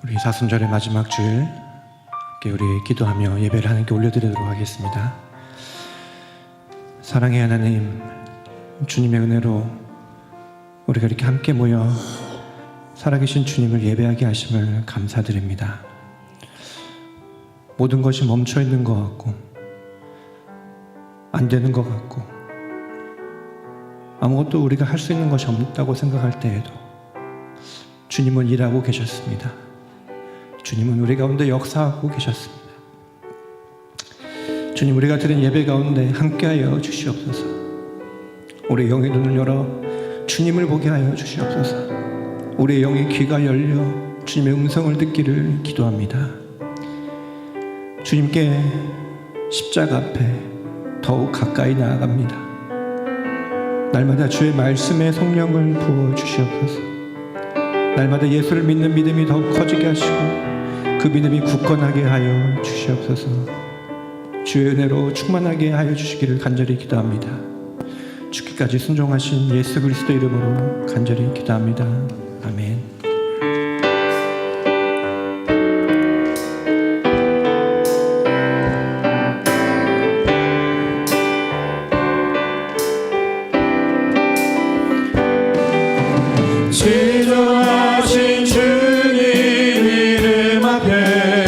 우리 사순절의 마지막 주일 함께 우리 기도하며 예배를 하나님께 올려드리도록 하겠습니다. 사랑의 하나님, 주님의 은혜로 우리가 이렇게 함께 모여 살아계신 주님을 예배하게 하심을 감사드립니다. 모든 것이 멈춰있는 것 같고 안 되는 것 같고 아무것도 우리가 할 수 있는 것이 없다고 생각할 때에도 주님은 일하고 계셨습니다. 주님은 우리 가운데 역사하고 계셨습니다. 주님, 우리가 드린 예배 가운데 함께하여 주시옵소서. 우리의 영의 눈을 열어 주님을 보게 하여 주시옵소서. 우리의 영의 귀가 열려 주님의 음성을 듣기를 기도합니다. 주님께 십자가 앞에 더욱 가까이 나아갑니다. 날마다 주의 말씀에 성령을 부어 주시옵소서. 날마다 예수를 믿는 믿음이 더욱 커지게 하시고 그 믿음이 굳건하게 하여 주시옵소서. 주의 은혜로 충만하게 하여 주시기를 간절히 기도합니다. 죽기까지 순종하신 예수 그리스도 이름으로 간절히 기도합니다. 아멘. 지존하신 주님 이름 앞에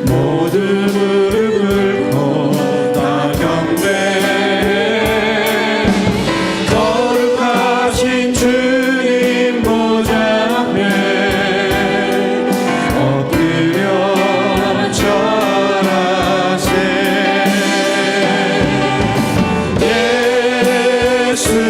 모든 무릎을 꿇고 다 경배해. 거룩하신 주님 보좌 앞에 엎드려 절하세. 예수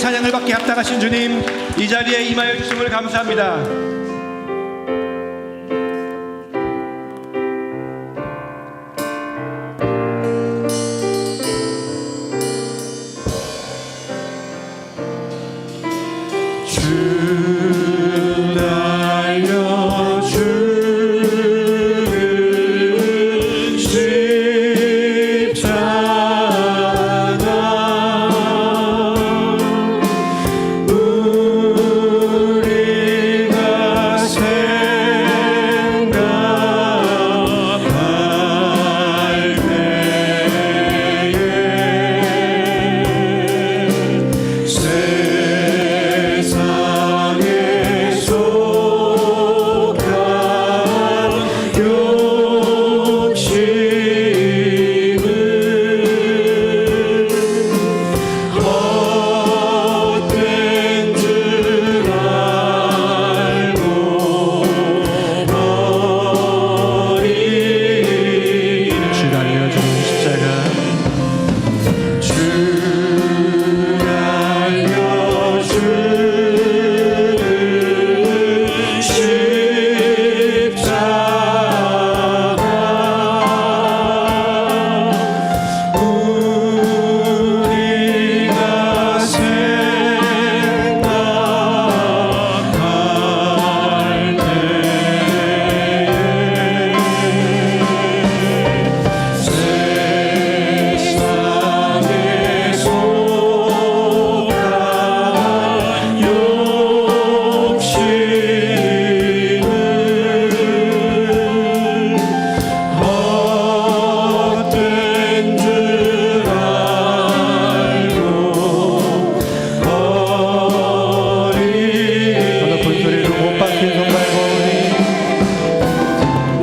찬양을 받게 합당하신 주님, 이 자리에 임하여 주심을 감사합니다. 달려주는 십자가 우리가 생각할 때에 세상에 속한 욕심은 헛된 줄 알고 버리는 주 달려주는 십자가 주 달려주는 십자가 우리가 생각할 때에 세상에 속한 욕심은 헛된 줄 알고 버리는 높은 소리로 못 박힌 손 말고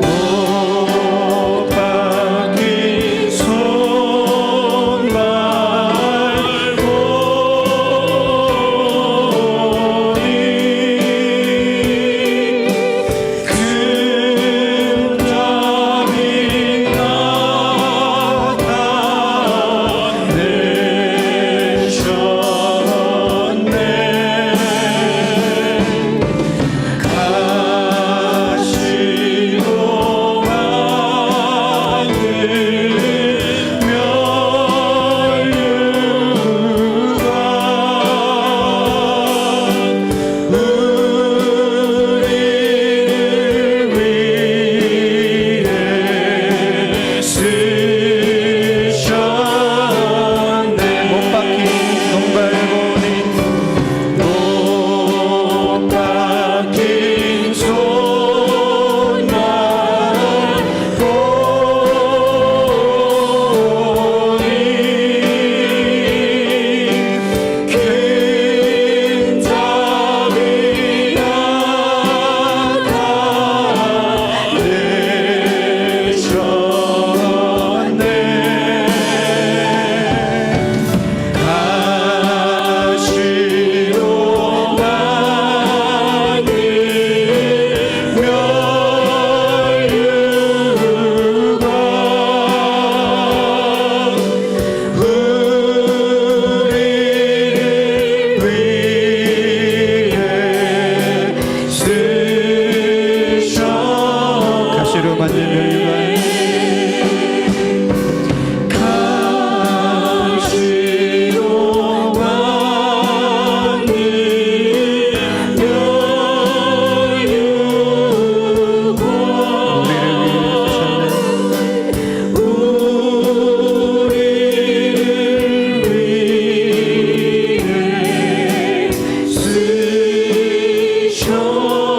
못 박힌 손 말고 큰 잠이 나타내셨네 가시로 하늘 면류관 우리를 위해 쓰셨네 못 박힌 손발보니 못 박힌 손날보니 큰 잠이 나타내셨네 가시로 하늘 면류관 우리를 위해 쓰셨네 가시로 만든 면류관 가시로 만든 면류관 우리를 위해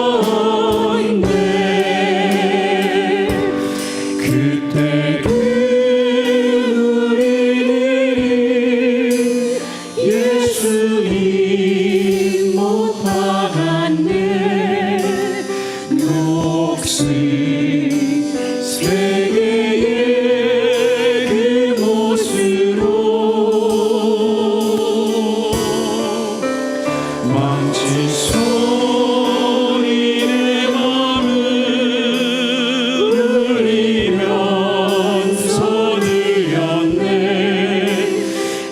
쓰셨네 그때 우리들이 예수님 못 박았네 녹색 세계의 그 못으로 망친 손이 내 맘을 울리면서 들렸네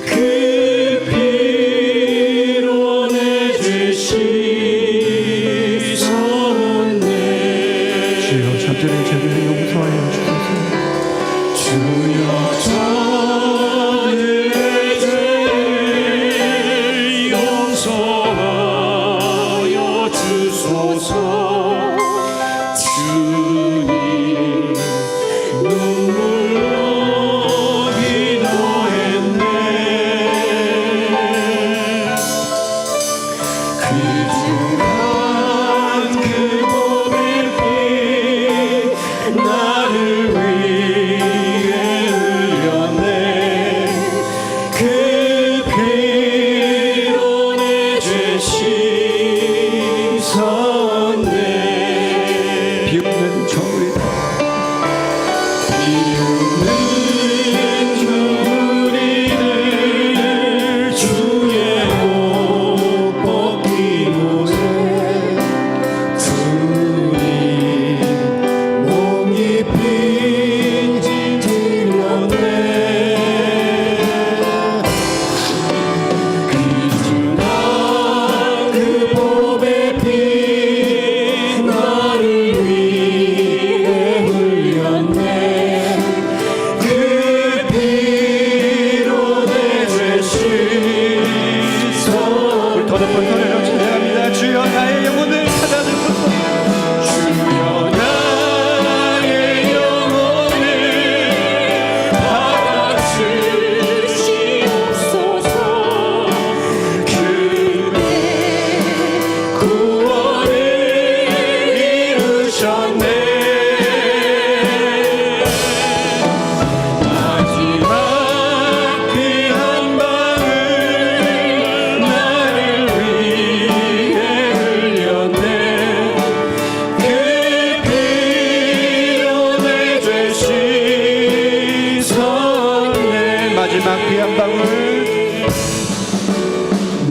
그 피로 내 죄 씻었네 주여 저들의 죄를 용서하여 주소서 주여 저들의 죄를 용서하여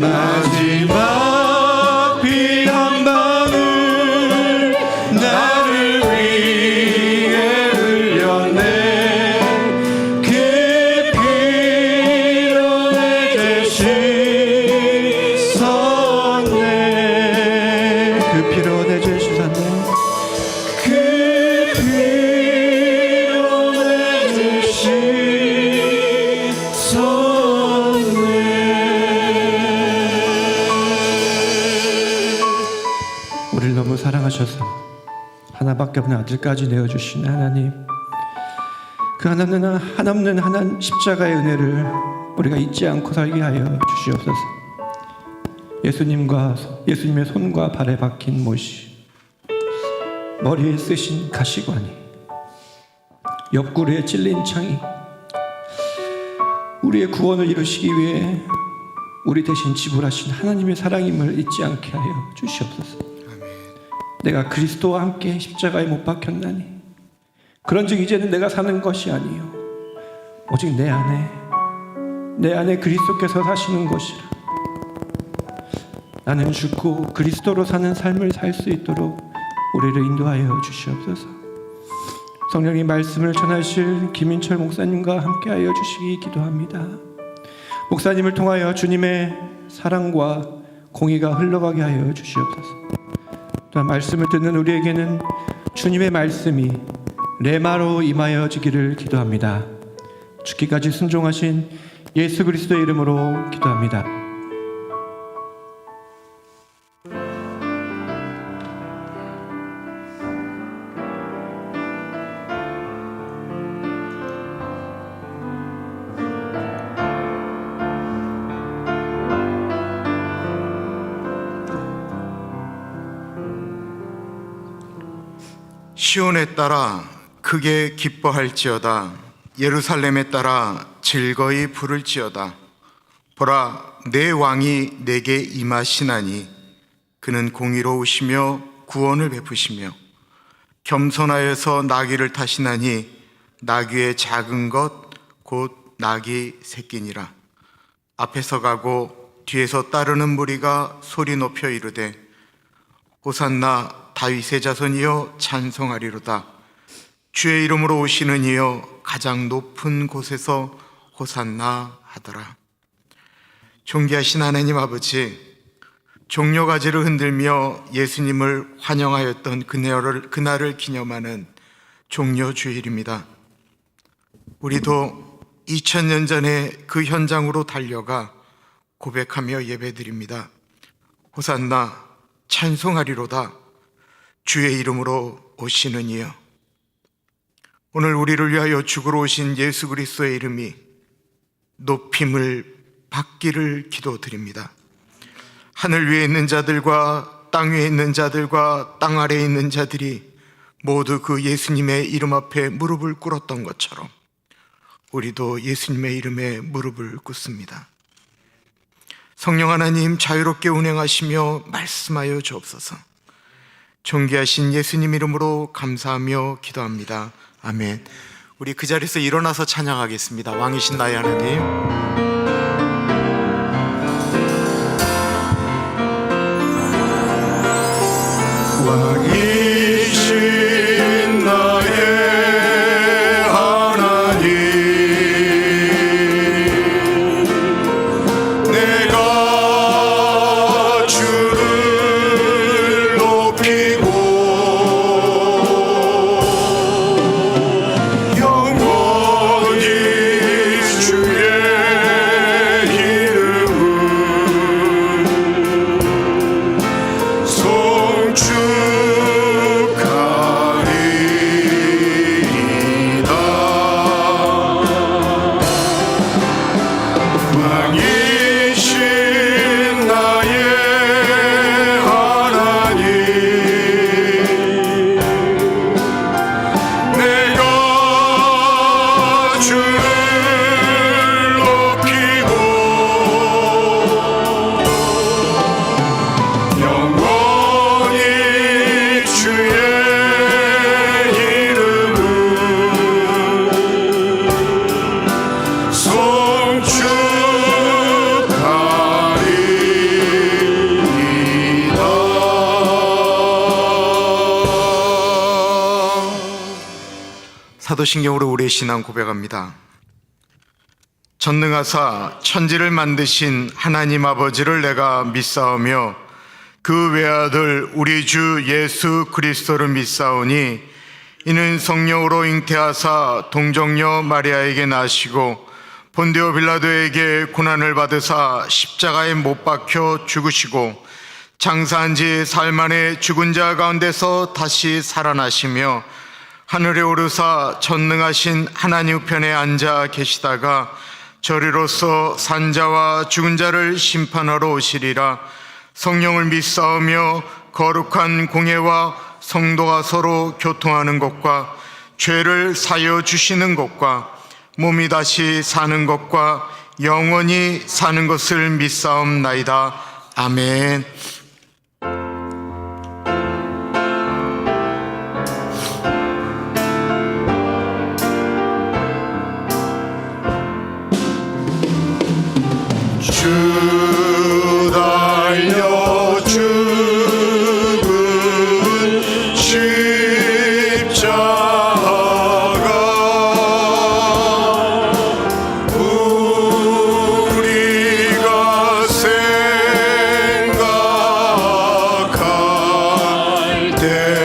마지막 피 한 방울 나를 위해 흘렸네. 그 피로 내 죄 씻었네. 그 피로 내 죄 씻었네. 그 피로 내 죄 씻었네. 우리를 너무 사랑하셔서 하나밖에 없는 아들까지 내어주신 하나님, 그 한없는 하나님 십자가의 은혜를 우리가 잊지 않고 살게 하여 주시옵소서. 예수님의 손과 발에 박힌 못이, 머리에 쓰신 가시관이, 옆구리에 찔린 창이 우리의 구원을 이루시기 위해 우리 대신 지불하신 하나님의 사랑임을 잊지 않게 하여 주시옵소서. 내가 그리스도와 함께 십자가에 못 박혔나니 그런즉 이제는 내가 사는 것이 아니요 오직 내 안에 그리스도께서 사시는 것이라. 나는 죽고 그리스도로 사는 삶을 살 수 있도록 우리를 인도하여 주시옵소서. 성령이 말씀을 전하실 김인철 목사님과 함께하여 주시기 기도합니다. 목사님을 통하여 주님의 사랑과 공의가 흘러가게 하여 주시옵소서. 또한 말씀을 듣는 우리에게는 주님의 말씀이 레마로 임하여지기를 기도합니다. 죽기까지 순종하신 예수 그리스도의 이름으로 기도합니다. 시온에 따라 크게 기뻐할지어다. 예루살렘에 따라 즐거이 부를지어다. 보라, 내 왕이 내게 임하시나니 그는 공의로우시며 구원을 베푸시며 겸손하여서 나귀를 타시나니 나귀의 작은 것 곧 나귀 새끼니라. 앞에서 가고 뒤에서 따르는 무리가 소리 높여 이르되 호산나 다윗의 자손이여 찬송하리로다. 주의 이름으로 오시는 이여 가장 높은 곳에서 호산나 하더라. 존귀하신 하나님 아버지, 종려가지를 흔들며 예수님을 환영하였던 그날을 기념하는 종려주일입니다. 우리도 2000년 전에 그 현장으로 달려가 고백하며 예배드립니다. 호산나 찬송하리로다. 주의 이름으로 오시는 이여. 오늘 우리를 위하여 죽으러 오신 예수 그리스도의 이름이 높임을 받기를 기도드립니다. 하늘 위에 있는 자들과 땅 위에 있는 자들과 땅 아래에 있는 자들이 모두 그 예수님의 이름 앞에 무릎을 꿇었던 것처럼 우리도 예수님의 이름에 무릎을 꿇습니다. 성령 하나님 자유롭게 운행하시며 말씀하여 주옵소서. 존귀하신 예수님 이름으로 감사하며 기도합니다. 아멘. 우리 그 자리에서 일어나서 찬양하겠습니다. 왕이신 나의 하나님. 왕이신 나의 하나님, 내가 주를 높이고 영원히 주의 사도신경으로 우리의 신앙 고백합니다. 전능하사 천지를 만드신 하나님 아버지를 내가 믿사오며 그 외아들 우리 주 예수 그리스도를 믿사오니 이는 성령으로 잉태하사 동정녀 마리아에게 나시고 본디오 빌라도에게 고난을 받으사 십자가에 못 박혀 죽으시고 장사한 지 사흘 만에 죽은 자 가운데서 다시 살아나시며 하늘에 오르사 전능하신 하나님 우편에 앉아 계시다가 저리로서 산자와 죽은 자를 심판하러 오시리라. 성령을 믿사오며 거룩한 공예와 성도가 서로 교통하는 것과 죄를 사여 주시는 것과 몸이 다시 사는 것과 영원히 사는 것을 믿사옵나이다. 아멘. 주 달려 죽은 십자가 우리가 생각할 때에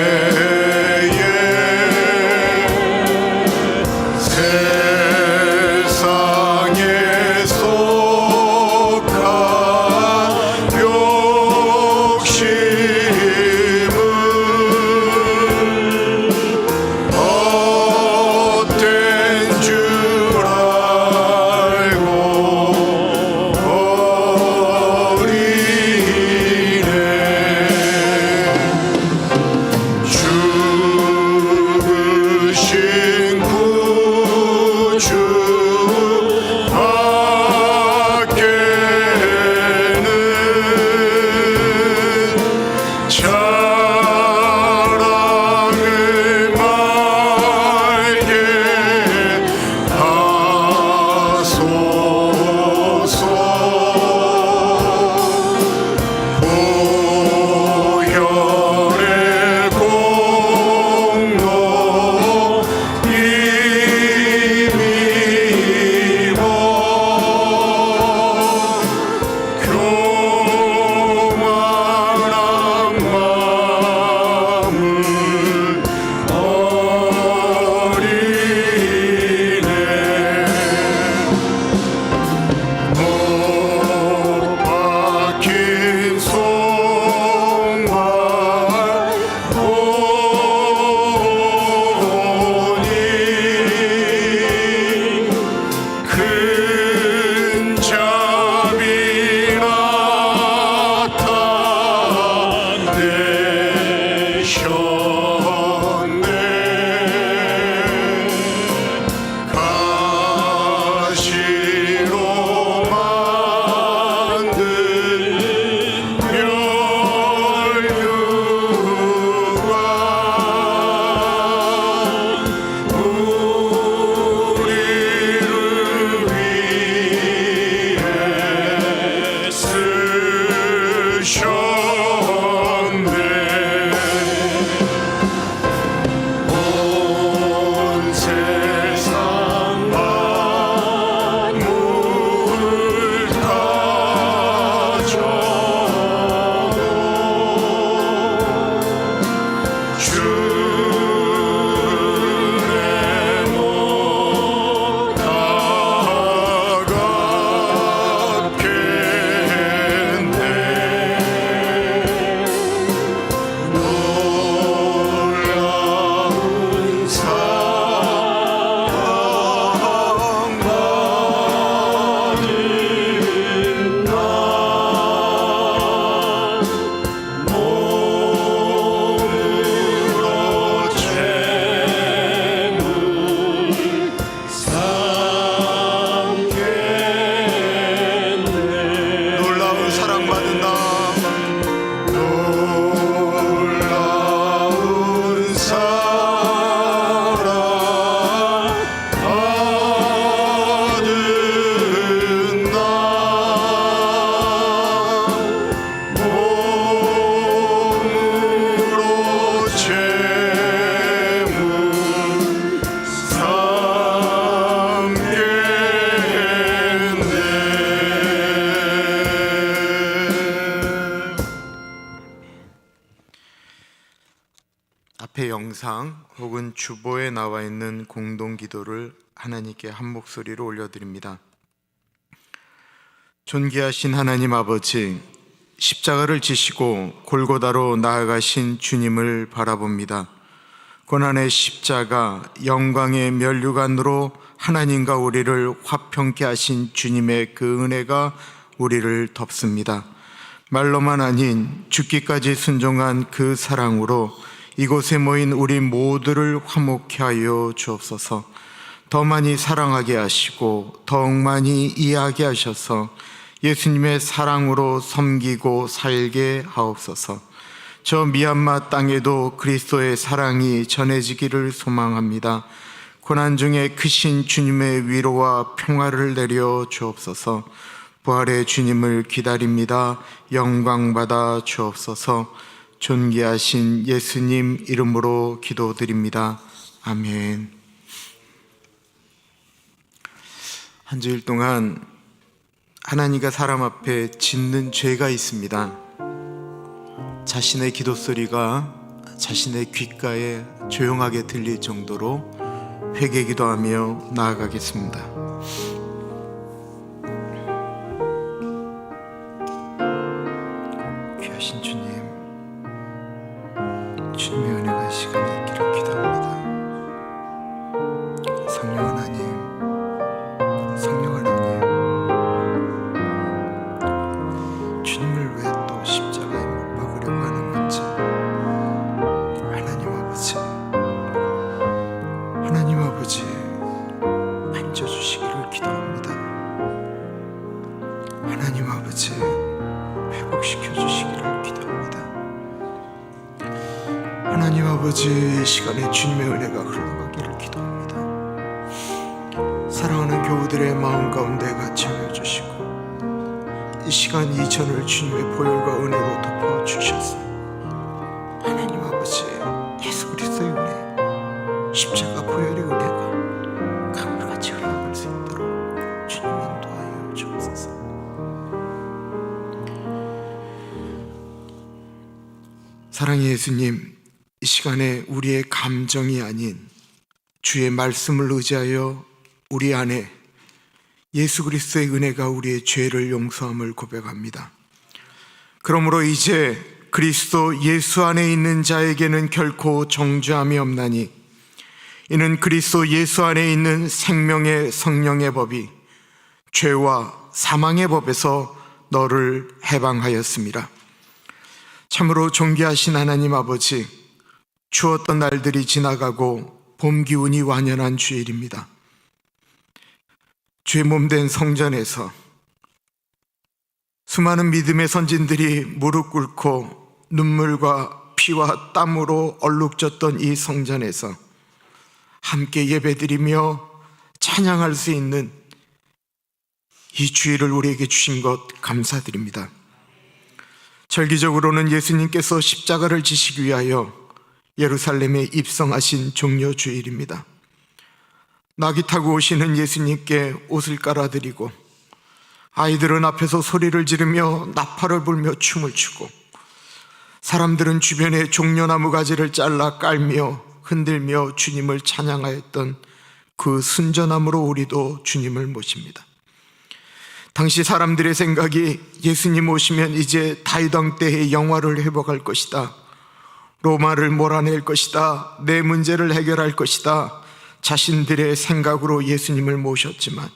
앞에 영상 혹은 주보에 나와 있는 공동 기도를 하나님께 한 목소리로 올려드립니다. 존귀하신 하나님 아버지, 십자가를 지시고 골고다로 나아가신 주님을 바라봅니다. 고난의 십자가, 영광의 면류관으로 하나님과 우리를 화평케 하신 주님의 그 은혜가 우리를 덮습니다. 말로만 아닌 죽기까지 순종한 그 사랑으로 이곳에 모인 우리 모두를 화목케 하여 주옵소서. 더 많이 사랑하게 하시고 더욱 많이 이해하게 하셔서 예수님의 사랑으로 섬기고 살게 하옵소서. 저 미얀마 땅에도 그리스도의 사랑이 전해지기를 소망합니다. 고난 중에 크신 주님의 위로와 평화를 내려 주옵소서. 부활의 주님을 기다립니다. 영광 받아 주옵소서. 존귀하신 예수님 이름으로 기도드립니다. 아멘. 한 주일 동안 하나님과 사람 앞에 짓는 죄가 있습니다. 자신의 기도 소리가 자신의 귓가에 조용하게 들릴 정도로 회개 기도하며 나아가겠습니다. 귀하신 주님, 주님의 은혜가 이 시간에 있기를 기도합니다. 성령 하나님, 성령 하나님, 주님을 왜 또 십자가에 못 박으려고 하는 건지 하나님 아버지 만져주시기를 기도합니다. 하나님 아버지 회복시켜 주시기를 기도합니다. 하나님 아버지 이 시간에 주님의 은혜가 흘러가기를 기도합니다. 사랑하는 교우들의 마음 가운데 같이 하여주시고 이 시간 이전을 주님의 보혈과 은혜로 덮어주셔서 하나님 아버지 예수 그리스도의 은혜, 십자가 보혈의 은혜가 강물같이 흘러갈 수 있도록 주님 인도하여 주옵소서. 사랑의 예수님, 이 시간에 우리의 감정이 아닌 주의 말씀을 의지하여 우리 안에 예수 그리스도의 은혜가 우리의 죄를 용서함을 고백합니다. 그러므로 이제 그리스도 예수 안에 있는 자에게는 결코 정죄함이 없나니 이는 그리스도 예수 안에 있는 생명의 성령의 법이 죄와 사망의 법에서 너를 해방하였습니다. 참으로 존귀하신 하나님 아버지, 추웠던 날들이 지나가고 봄 기운이 완연한 주일입니다. 주의 몸된 성전에서 수많은 믿음의 선진들이 무릎 꿇고 눈물과 피와 땀으로 얼룩졌던 이 성전에서 함께 예배드리며 찬양할 수 있는 이 주일을 우리에게 주신 것 감사드립니다. 절기적으로는 예수님께서 십자가를 지시기 위하여 예루살렘에 입성하신 종려 주일입니다. 나귀 타고 오시는 예수님께 옷을 깔아드리고 아이들은 앞에서 소리를 지르며 나팔을 불며 춤을 추고 사람들은 주변에 종려나무 가지를 잘라 깔며 흔들며 주님을 찬양하였던 그 순전함으로 우리도 주님을 모십니다. 당시 사람들의 생각이 예수님 오시면 이제 다윗 왕 때의 영화를 회복할 것이다, 로마를 몰아낼 것이다, 내 문제를 해결할 것이다, 자신들의 생각으로 예수님을 모셨지만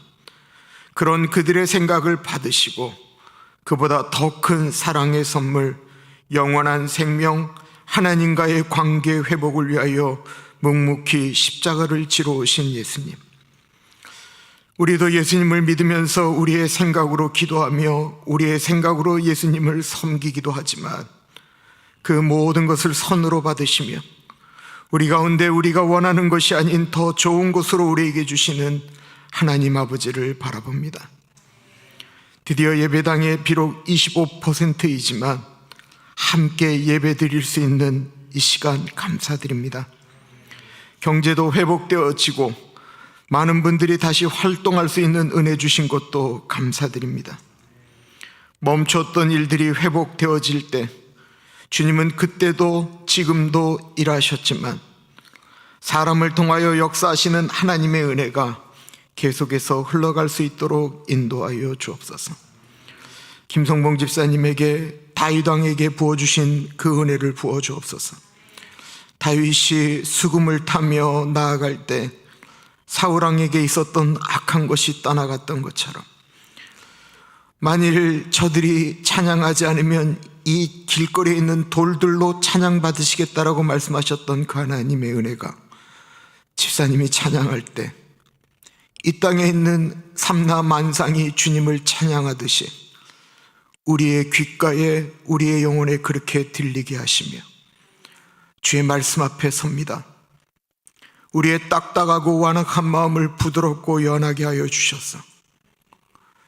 그런 그들의 생각을 받으시고 그보다 더 큰 사랑의 선물, 영원한 생명, 하나님과의 관계 회복을 위하여 묵묵히 십자가를 지러 오신 예수님, 우리도 예수님을 믿으면서 우리의 생각으로 기도하며 우리의 생각으로 예수님을 섬기기도 하지만 그 모든 것을 선으로 받으시며 우리 가운데 우리가 원하는 것이 아닌 더 좋은 것으로 우리에게 주시는 하나님 아버지를 바라봅니다. 드디어 예배당에 비록 25%이지만 함께 예배 드릴 수 있는 이 시간 감사드립니다. 경제도 회복되어지고 많은 분들이 다시 활동할 수 있는 은혜 주신 것도 감사드립니다. 멈췄던 일들이 회복되어질 때 주님은 그때도 지금도 일하셨지만 사람을 통하여 역사하시는 하나님의 은혜가 계속해서 흘러갈 수 있도록 인도하여 주옵소서. 김성봉 집사님에게 다윗 왕에게 부어주신 그 은혜를 부어 주옵소서. 다윗이 수금을 타며 나아갈 때 사울 왕에게 있었던 악한 것이 떠나갔던 것처럼 만일 저들이 찬양하지 않으면 이 길거리에 있는 돌들로 찬양받으시겠다라고 말씀하셨던 그 하나님의 은혜가 집사님이 찬양할 때 이 땅에 있는 삼라 만상이 주님을 찬양하듯이 우리의 귓가에 우리의 영혼에 그렇게 들리게 하시며 주의 말씀 앞에 섭니다. 우리의 딱딱하고 완악한 마음을 부드럽고 연하게 하여 주셔서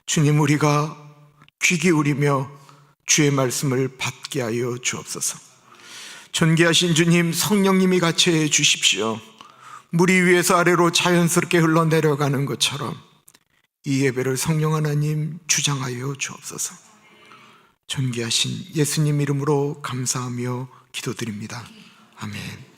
주님, 우리가 귀 기울이며 주의 말씀을 받게 하여 주옵소서. 존귀하신 주님, 성령님이 같이 해 주십시오. 물이 위에서 아래로 자연스럽게 흘러내려가는 것처럼 이 예배를 성령 하나님 주장하여 주옵소서. 존귀하신 예수님 이름으로 감사하며 기도드립니다. 아멘.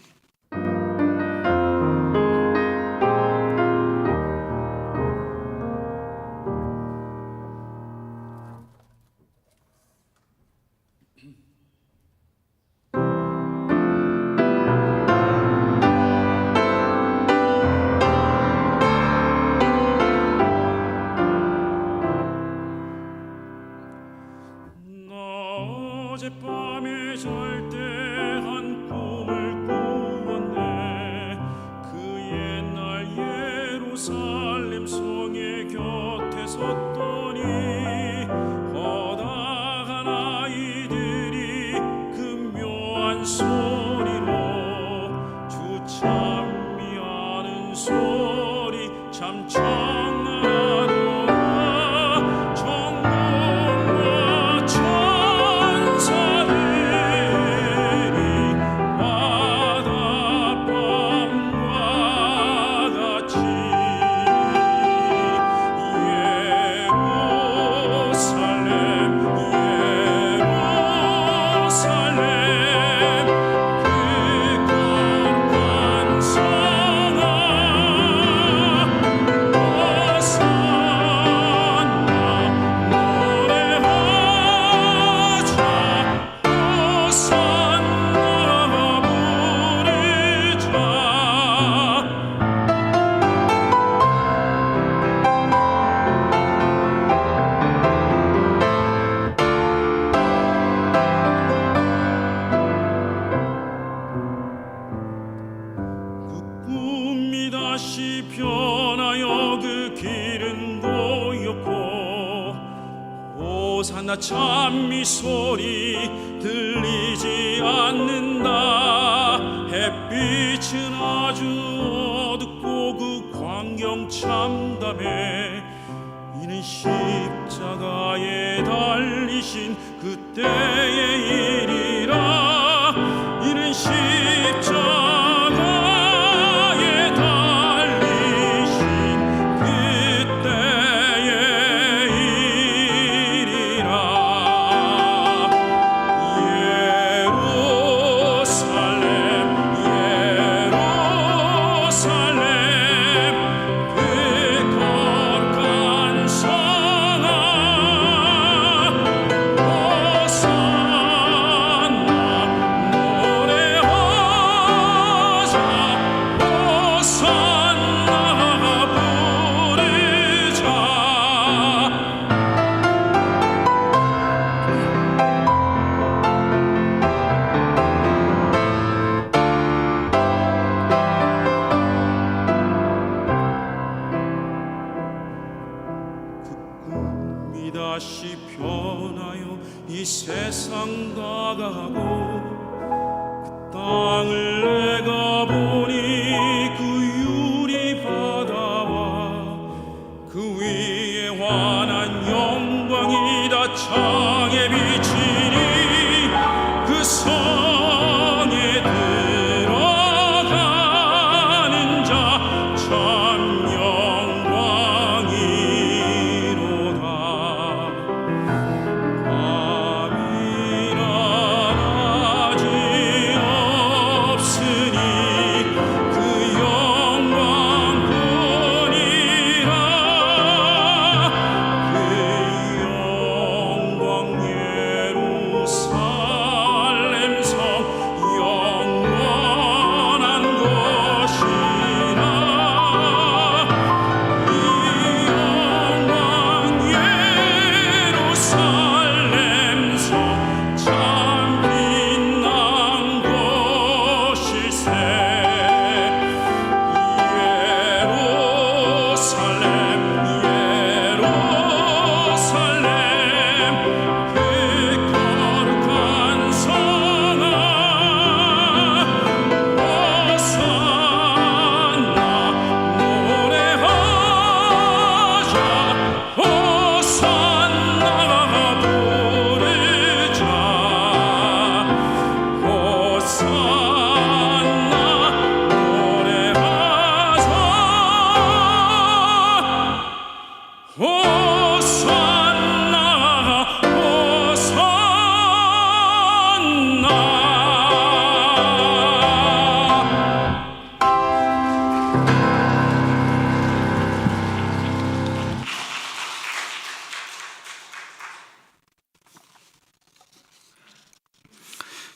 어젯밤에 잘 때 한 꿈을 꾸었네. 그 옛날 예루살렘 성의 곁에 섰더니 허다한 아이들이 그 묘한 소리로 주 찬미하는 소리 참 청하더라. 다시 변하여 그 길은 보였고 호산나 찬미 소리 들리지 않는다. 햇빛은 아주 어둡고 그 광경 참담해. 이는 십자가에 달리신 그때의 일이라. 이는 십자가 다시 변하여 이 세상 다가가고 그 땅을 내가 보니 그 유리 바다와 그 위에 환한 영광이 다 창에 비치니 그 성에 들어가는 자 참 영광이로다. 밤이나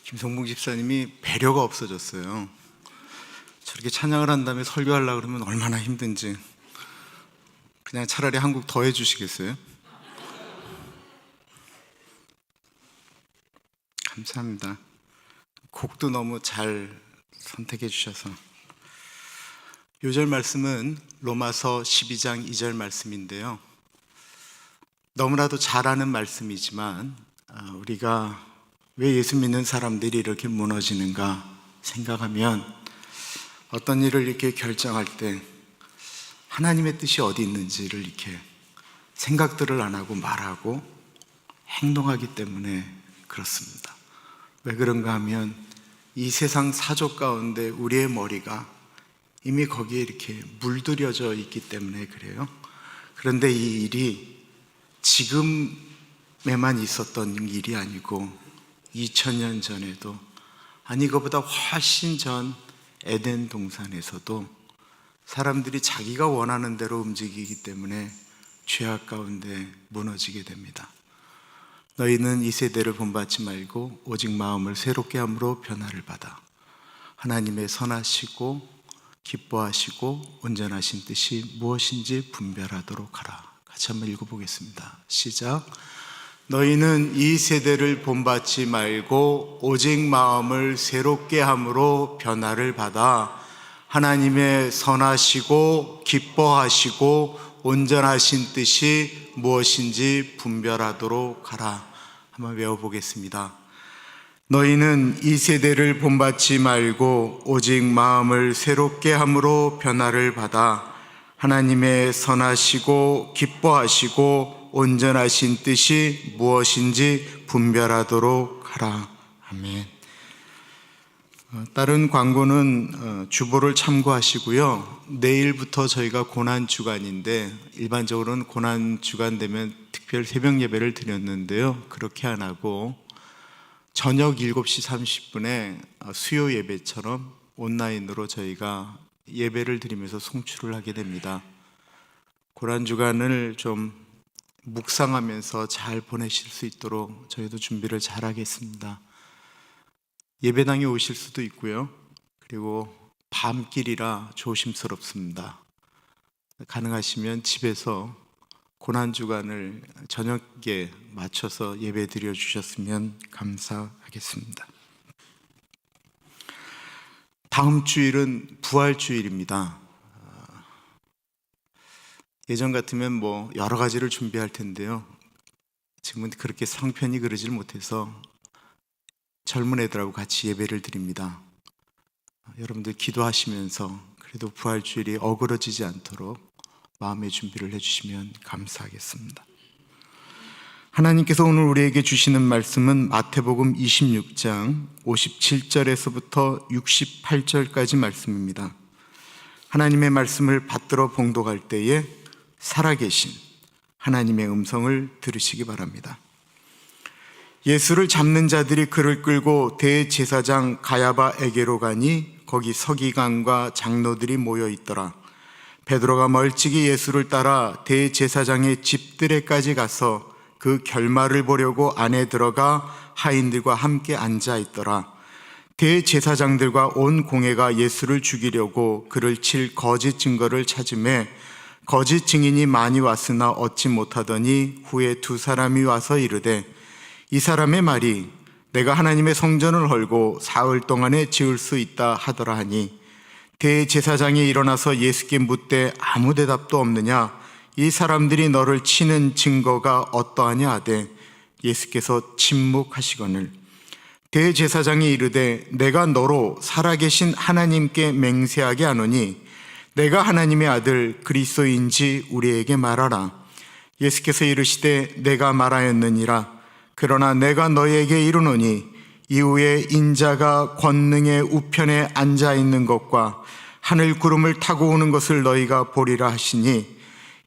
김성봉 집사님이 배려가 없어졌어요. 저렇게 찬양을 한 다음에 설교하려고 그러면 얼마나 힘든지. 그냥 차라리 한국 더 해주시겠어요? 감사합니다. 곡도 너무 잘 선택해 주셔서. 요절 말씀은 로마서 12장 2절 말씀인데요. 너무나도 잘 아는 말씀이지만 우리가 왜 예수 믿는 사람들이 이렇게 무너지는가 생각하면 어떤 일을 이렇게 결정할 때 하나님의 뜻이 어디 있는지를 이렇게 생각들을 안 하고 말하고 행동하기 때문에 그렇습니다. 왜 그런가 하면 이 세상 사조 가운데 우리의 머리가 이미 거기에 이렇게 물들여져 있기 때문에 그래요. 그런데 이 일이 지금에만 있었던 일이 아니고 2000년 전에도, 아니 그보다 훨씬 전 에덴 동산에서도 사람들이 자기가 원하는 대로 움직이기 때문에 죄악 가운데 무너지게 됩니다. 너희는 이 세대를 본받지 말고 오직 마음을 새롭게 함으로 변화를 받아 하나님의 선하시고 기뻐하시고 온전하신 뜻이 무엇인지 분별하도록 하라. 같이 한번 읽어보겠습니다. 시작. 너희는 이 세대를 본받지 말고 오직 마음을 새롭게 함으로 변화를 받아 하나님의 선하시고 기뻐하시고 온전하신 뜻이 무엇인지 분별하도록 하라. 한번 외워보겠습니다. 너희는 이 세대를 본받지 말고 오직 마음을 새롭게 함으로 변화를 받아 하나님의 선하시고 기뻐하시고 온전하신 뜻이 무엇인지 분별하도록 하라. 아멘. 다른 광고는 주보를 참고하시고요. 내일부터 저희가 고난주간인데 일반적으로는 고난주간 되면 특별 새벽 예배를 드렸는데요. 그렇게 안 하고 저녁 7시 30분에 수요 예배처럼 온라인으로 저희가 예배를 드리면서 송출을 하게 됩니다. 고난주간을 좀 묵상하면서 잘 보내실 수 있도록 저희도 준비를 잘 하겠습니다. 예배당에 오실 수도 있고요. 그리고 밤길이라 조심스럽습니다. 가능하시면 집에서 고난주간을 저녁에 맞춰서 예배 드려 주셨으면 감사하겠습니다. 다음 주일은 부활주일입니다. 예전 같으면 뭐 여러 가지를 준비할 텐데요. 지금은 그렇게 상편히 그러질 못해서 젊은 애들하고 같이 예배를 드립니다. 여러분들 기도하시면서 그래도 부활주일이 어그러지지 않도록 마음의 준비를 해주시면 감사하겠습니다. 하나님께서 오늘 우리에게 주시는 말씀은 마태복음 26장 57절에서부터 68절까지 말씀입니다. 하나님의 말씀을 받들어 봉독할 때에 살아계신 하나님의 음성을 들으시기 바랍니다. 예수를 잡는 자들이 그를 끌고 대제사장 가야바에게로 가니 거기 서기관과 장로들이 모여 있더라. 베드로가 멀찍이 예수를 따라 대제사장의 집들에까지 가서 그 결말을 보려고 안에 들어가 하인들과 함께 앉아 있더라. 대제사장들과 온 공회가 예수를 죽이려고 그를 칠 거짓 증거를 찾으매 거짓 증인이 많이 왔으나 얻지 못하더니 후에 두 사람이 와서 이르되 이 사람의 말이 내가 하나님의 성전을 헐고 사흘 동안에 지을 수 있다 하더라 하니 대제사장이 일어나서 예수께 묻되 아무 대답도 없느냐 이 사람들이 너를 치는 증거가 어떠하냐 하되 예수께서 침묵하시거늘 대제사장이 이르되 내가 너로 살아계신 하나님께 맹세하게 하노니 내가 하나님의 아들 그리스도인지 우리에게 말하라. 예수께서 이르시되 내가 말하였느니라. 그러나 내가 너에게 이르노니 이후에 인자가 권능의 우편에 앉아있는 것과 하늘 구름을 타고 오는 것을 너희가 보리라 하시니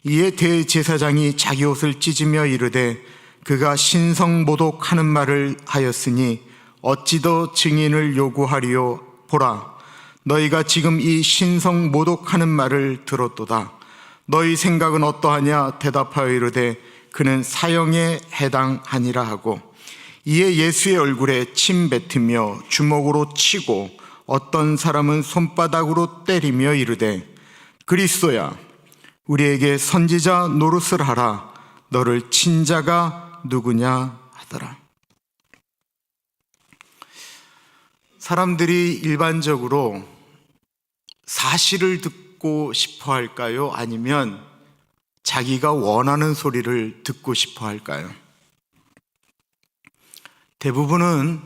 이에 대제사장이 자기 옷을 찢으며 이르되 그가 신성모독하는 말을 하였으니 어찌 더 증인을 요구하리요. 보라 너희가 지금 이 신성모독하는 말을 들었도다. 너희 생각은 어떠하냐 대답하여 이르되 그는 사형에 해당하니라 하고 이에 예수의 얼굴에 침 뱉으며 주먹으로 치고 어떤 사람은 손바닥으로 때리며 이르되 그리스도야 우리에게 선지자 노릇을 하라. 너를 친 자가 누구냐 하더라. 사람들이 일반적으로 사실을 듣고 싶어 할까요? 아니면 자기가 원하는 소리를 듣고 싶어 할까요? 대부분은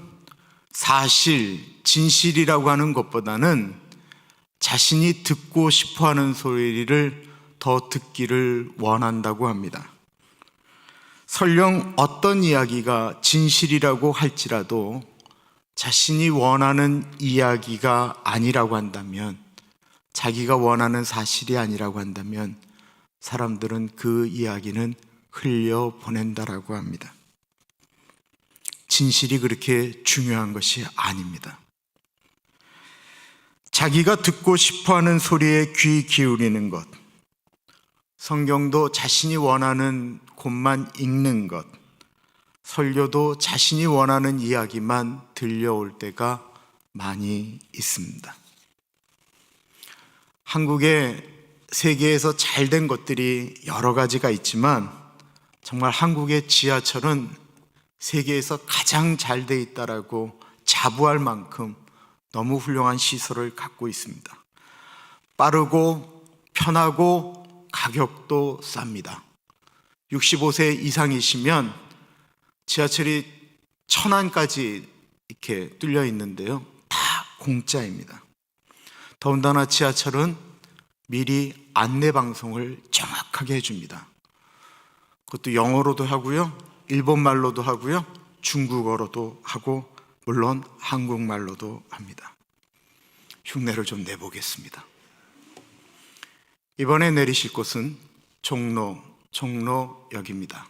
사실, 진실이라고 하는 것보다는 자신이 듣고 싶어 하는 소리를 더 듣기를 원한다고 합니다. 설령 어떤 이야기가 진실이라고 할지라도 자신이 원하는 이야기가 아니라고 한다면, 자기가 원하는 사실이 아니라고 한다면 사람들은 그 이야기는 흘려보낸다라고 합니다. 진실이 그렇게 중요한 것이 아닙니다. 자기가 듣고 싶어하는 소리에 귀 기울이는 것, 성경도 자신이 원하는 곳만 읽는 것, 설교도 자신이 원하는 이야기만 들려올 때가 많이 있습니다. 한국에 세계에서 잘된 것들이 여러 가지가 있지만 정말 한국의 지하철은 세계에서 가장 잘 돼 있다라고 자부할 만큼 너무 훌륭한 시설을 갖고 있습니다. 빠르고 편하고 가격도 쌉니다. 65세 이상이시면 지하철이 천안까지 이렇게 뚫려 있는데요, 다 공짜입니다. 더군다나 지하철은 미리 안내 방송을 정확하게 해줍니다. 그것도 영어로도 하고요, 일본말로도 하고요, 중국어로도 하고 물론 한국말로도 합니다. 흉내를 좀 내보겠습니다. 이번에 내리실 곳은 종로역입니다.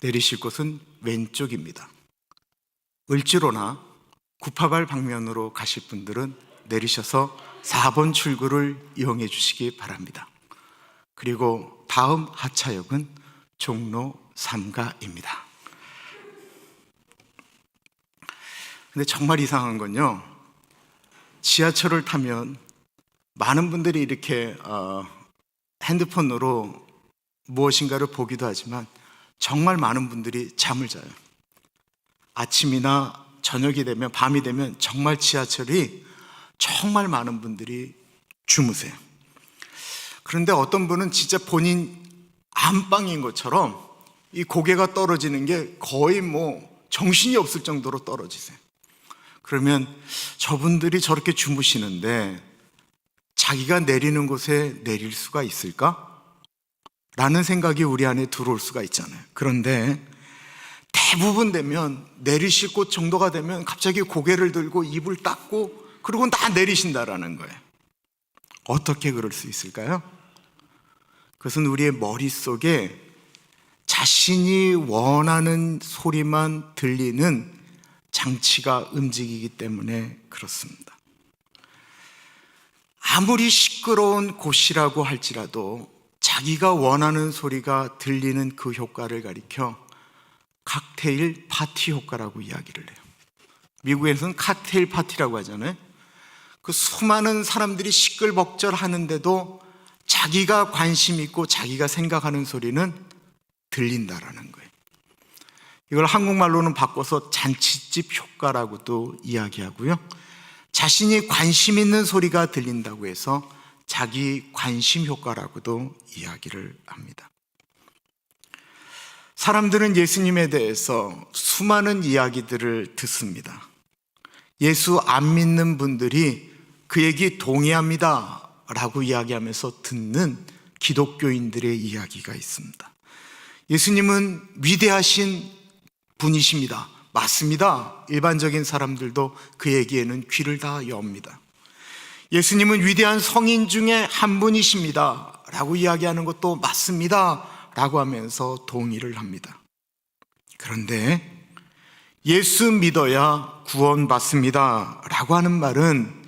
내리실 곳은 왼쪽입니다. 을지로나 구파발 방면으로 가실 분들은 내리셔서 4번 출구를 이용해 주시기 바랍니다. 그리고 다음 하차역은 종로 3가입니다. 근데 정말 이상한 건요, 지하철을 타면 많은 분들이 이렇게 핸드폰으로 무엇인가를 보기도 하지만 정말 많은 분들이 잠을 자요. 아침이나 저녁이 되면, 밤이 되면 정말 지하철이 정말 많은 분들이 주무세요. 그런데 어떤 분은 진짜 본인 안방인 것처럼 이 고개가 떨어지는 게 거의 정신이 없을 정도로 떨어지세요. 그러면 저분들이 저렇게 주무시는데 자기가 내리는 곳에 내릴 수가 있을까? 라는 생각이 우리 안에 들어올 수가 있잖아요. 그런데 대부분 되면 내리실 곳 정도가 되면 갑자기 고개를 들고 입을 닦고 그리고 다 내리신다라는 거예요. 어떻게 그럴 수 있을까요? 그것은 우리의 머릿속에 자신이 원하는 소리만 들리는 장치가 움직이기 때문에 그렇습니다. 아무리 시끄러운 곳이라고 할지라도 자기가 원하는 소리가 들리는 그 효과를 가리켜 칵테일 파티 효과라고 이야기를 해요. 미국에서는 칵테일 파티라고 하잖아요. 그 수많은 사람들이 시끌벅절 하는데도 자기가 관심 있고 자기가 생각하는 소리는 들린다라는 거예요. 이걸 한국말로는 바꿔서 잔치집 효과라고도 이야기하고요, 자신이 관심 있는 소리가 들린다고 해서 자기 관심 효과라고도 이야기를 합니다. 사람들은 예수님에 대해서 수많은 이야기들을 듣습니다. 예수 안 믿는 분들이 그 얘기 동의합니다 라고 이야기하면서 듣는 기독교인들의 이야기가 있습니다. 예수님은 위대하신 분이십니다. 맞습니다. 일반적인 사람들도 그 얘기에는 귀를 다 엽니다. 예수님은 위대한 성인 중에 한 분이십니다 라고 이야기하는 것도 맞습니다 라고 하면서 동의를 합니다. 그런데 예수 믿어야 구원받습니다 라고 하는 말은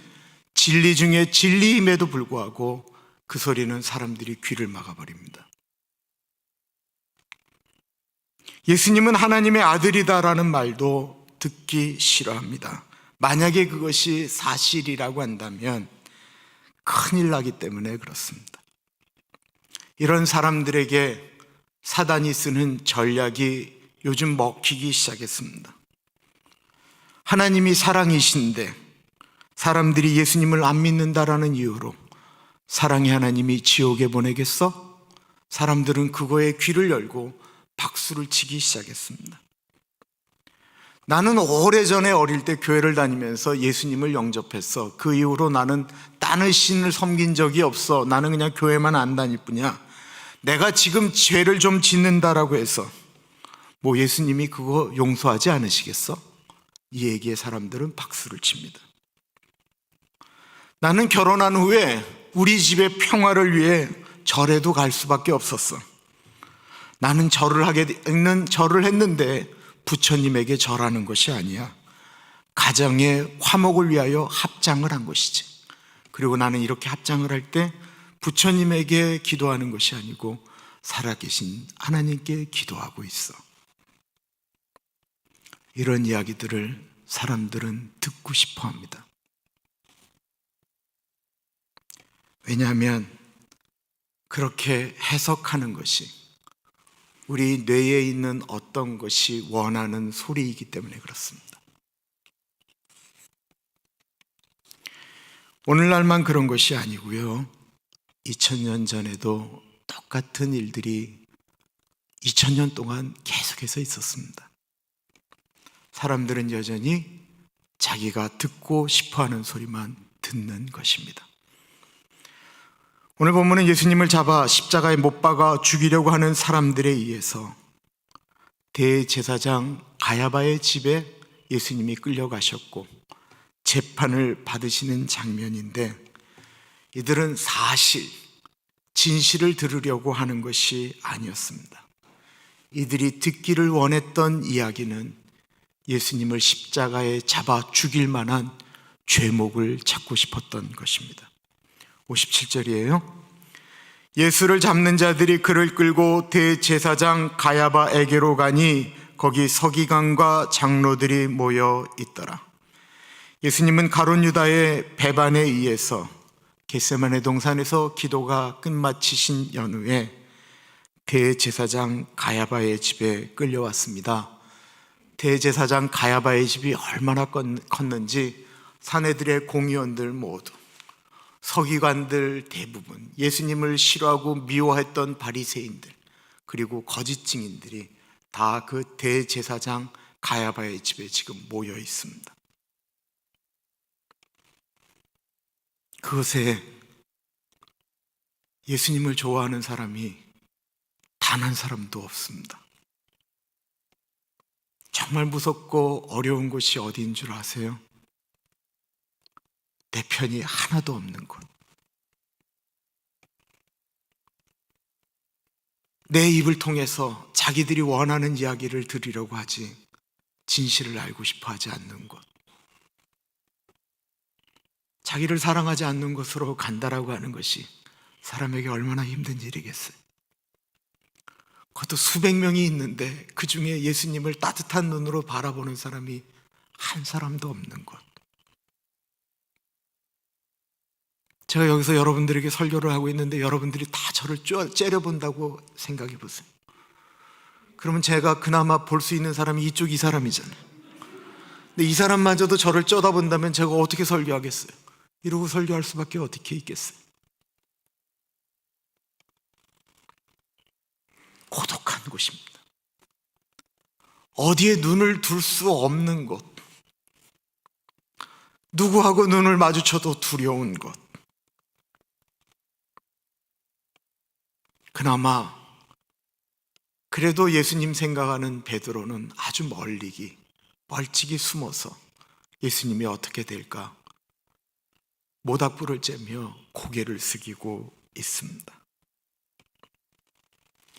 진리 중에 진리임에도 불구하고 그 소리는 사람들이 귀를 막아버립니다. 예수님은 하나님의 아들이다라는 말도 듣기 싫어합니다. 만약에 그것이 사실이라고 한다면 큰일 나기 때문에 그렇습니다. 이런 사람들에게 사단이 쓰는 전략이 요즘 먹히기 시작했습니다. 하나님이 사랑이신데 사람들이 예수님을 안 믿는다라는 이유로 사랑의 하나님이 지옥에 보내겠어? 사람들은 그거에 귀를 열고 박수를 치기 시작했습니다. 나는 오래전에 어릴 때 교회를 다니면서 예수님을 영접했어. 그 이후로 나는 딴 신을 섬긴 적이 없어. 나는 그냥 교회만 안 다닐 뿐이야. 내가 지금 죄를 좀 짓는다라고 해서 뭐 예수님이 그거 용서하지 않으시겠어? 이 얘기에 사람들은 박수를 칩니다. 나는 결혼한 후에 우리 집의 평화를 위해 절에도 갈 수밖에 없었어. 나는 절을 했는데 부처님에게 절하는 것이 아니야. 가정의 화목을 위하여 합장을 한 것이지. 그리고 나는 이렇게 합장을 할 때 부처님에게 기도하는 것이 아니고 살아계신 하나님께 기도하고 있어. 이런 이야기들을 사람들은 듣고 싶어 합니다. 왜냐하면 그렇게 해석하는 것이 우리 뇌에 있는 어떤 것이 원하는 소리이기 때문에 그렇습니다. 오늘날만 그런 것이 아니고요. 2000년 전에도 똑같은 일들이 2000년 동안 계속해서 있었습니다. 사람들은 여전히 자기가 듣고 싶어하는 소리만 듣는 것입니다. 오늘 본문은 예수님을 잡아 십자가에 못 박아 죽이려고 하는 사람들에 의해서 대제사장 가야바의 집에 예수님이 끌려가셨고 재판을 받으시는 장면인데, 이들은 사실 진실을 들으려고 하는 것이 아니었습니다. 이들이 듣기를 원했던 이야기는 예수님을 십자가에 잡아 죽일 만한 죄목을 찾고 싶었던 것입니다. 57절이에요. 예수를 잡는 자들이 그를 끌고 대제사장 가야바에게로 가니 거기 서기관과 장로들이 모여 있더라. 예수님은 가룟 유다의 배반에 의해서 겟세마네 동산에서 기도가 끝마치신 연후에 대제사장 가야바의 집에 끌려왔습니다. 대제사장 가야바의 집이 얼마나 컸는지 사내들의 공의원들 모두, 서기관들 대부분, 예수님을 싫어하고 미워했던 바리새인들, 그리고 거짓 증인들이 다 그 대제사장 가야바의 집에 지금 모여 있습니다. 그것에 예수님을 좋아하는 사람이 단 한 사람도 없습니다. 정말 무섭고 어려운 곳이 어디인 줄 아세요? 내 편이 하나도 없는 곳. 내 입을 통해서 자기들이 원하는 이야기를 들으려고 하지 진실을 알고 싶어 하지 않는 곳. 자기를 사랑하지 않는 곳으로 간다라고 하는 것이 사람에게 얼마나 힘든 일이겠어요. 그것도 수백 명이 있는데 그 중에 예수님을 따뜻한 눈으로 바라보는 사람이 한 사람도 없는 곳. 제가 여기서 여러분들에게 설교를 하고 있는데 여러분들이 다 저를 째려본다고 생각해 보세요. 그러면 제가 그나마 볼 수 있는 사람이 이쪽 이 사람이잖아요. 근데 이 사람마저도 저를 쳐다본다면 제가 어떻게 설교하겠어요? 이러고 설교할 수밖에 어떻게 있겠어요? 고독한 곳입니다. 어디에 눈을 둘 수 없는 곳, 누구하고 눈을 마주쳐도 두려운 곳. 그나마 그래도 예수님 생각하는 베드로는 아주 멀찍이 숨어서 예수님이 어떻게 될까 모닥불을 쬐며 고개를 숙이고 있습니다.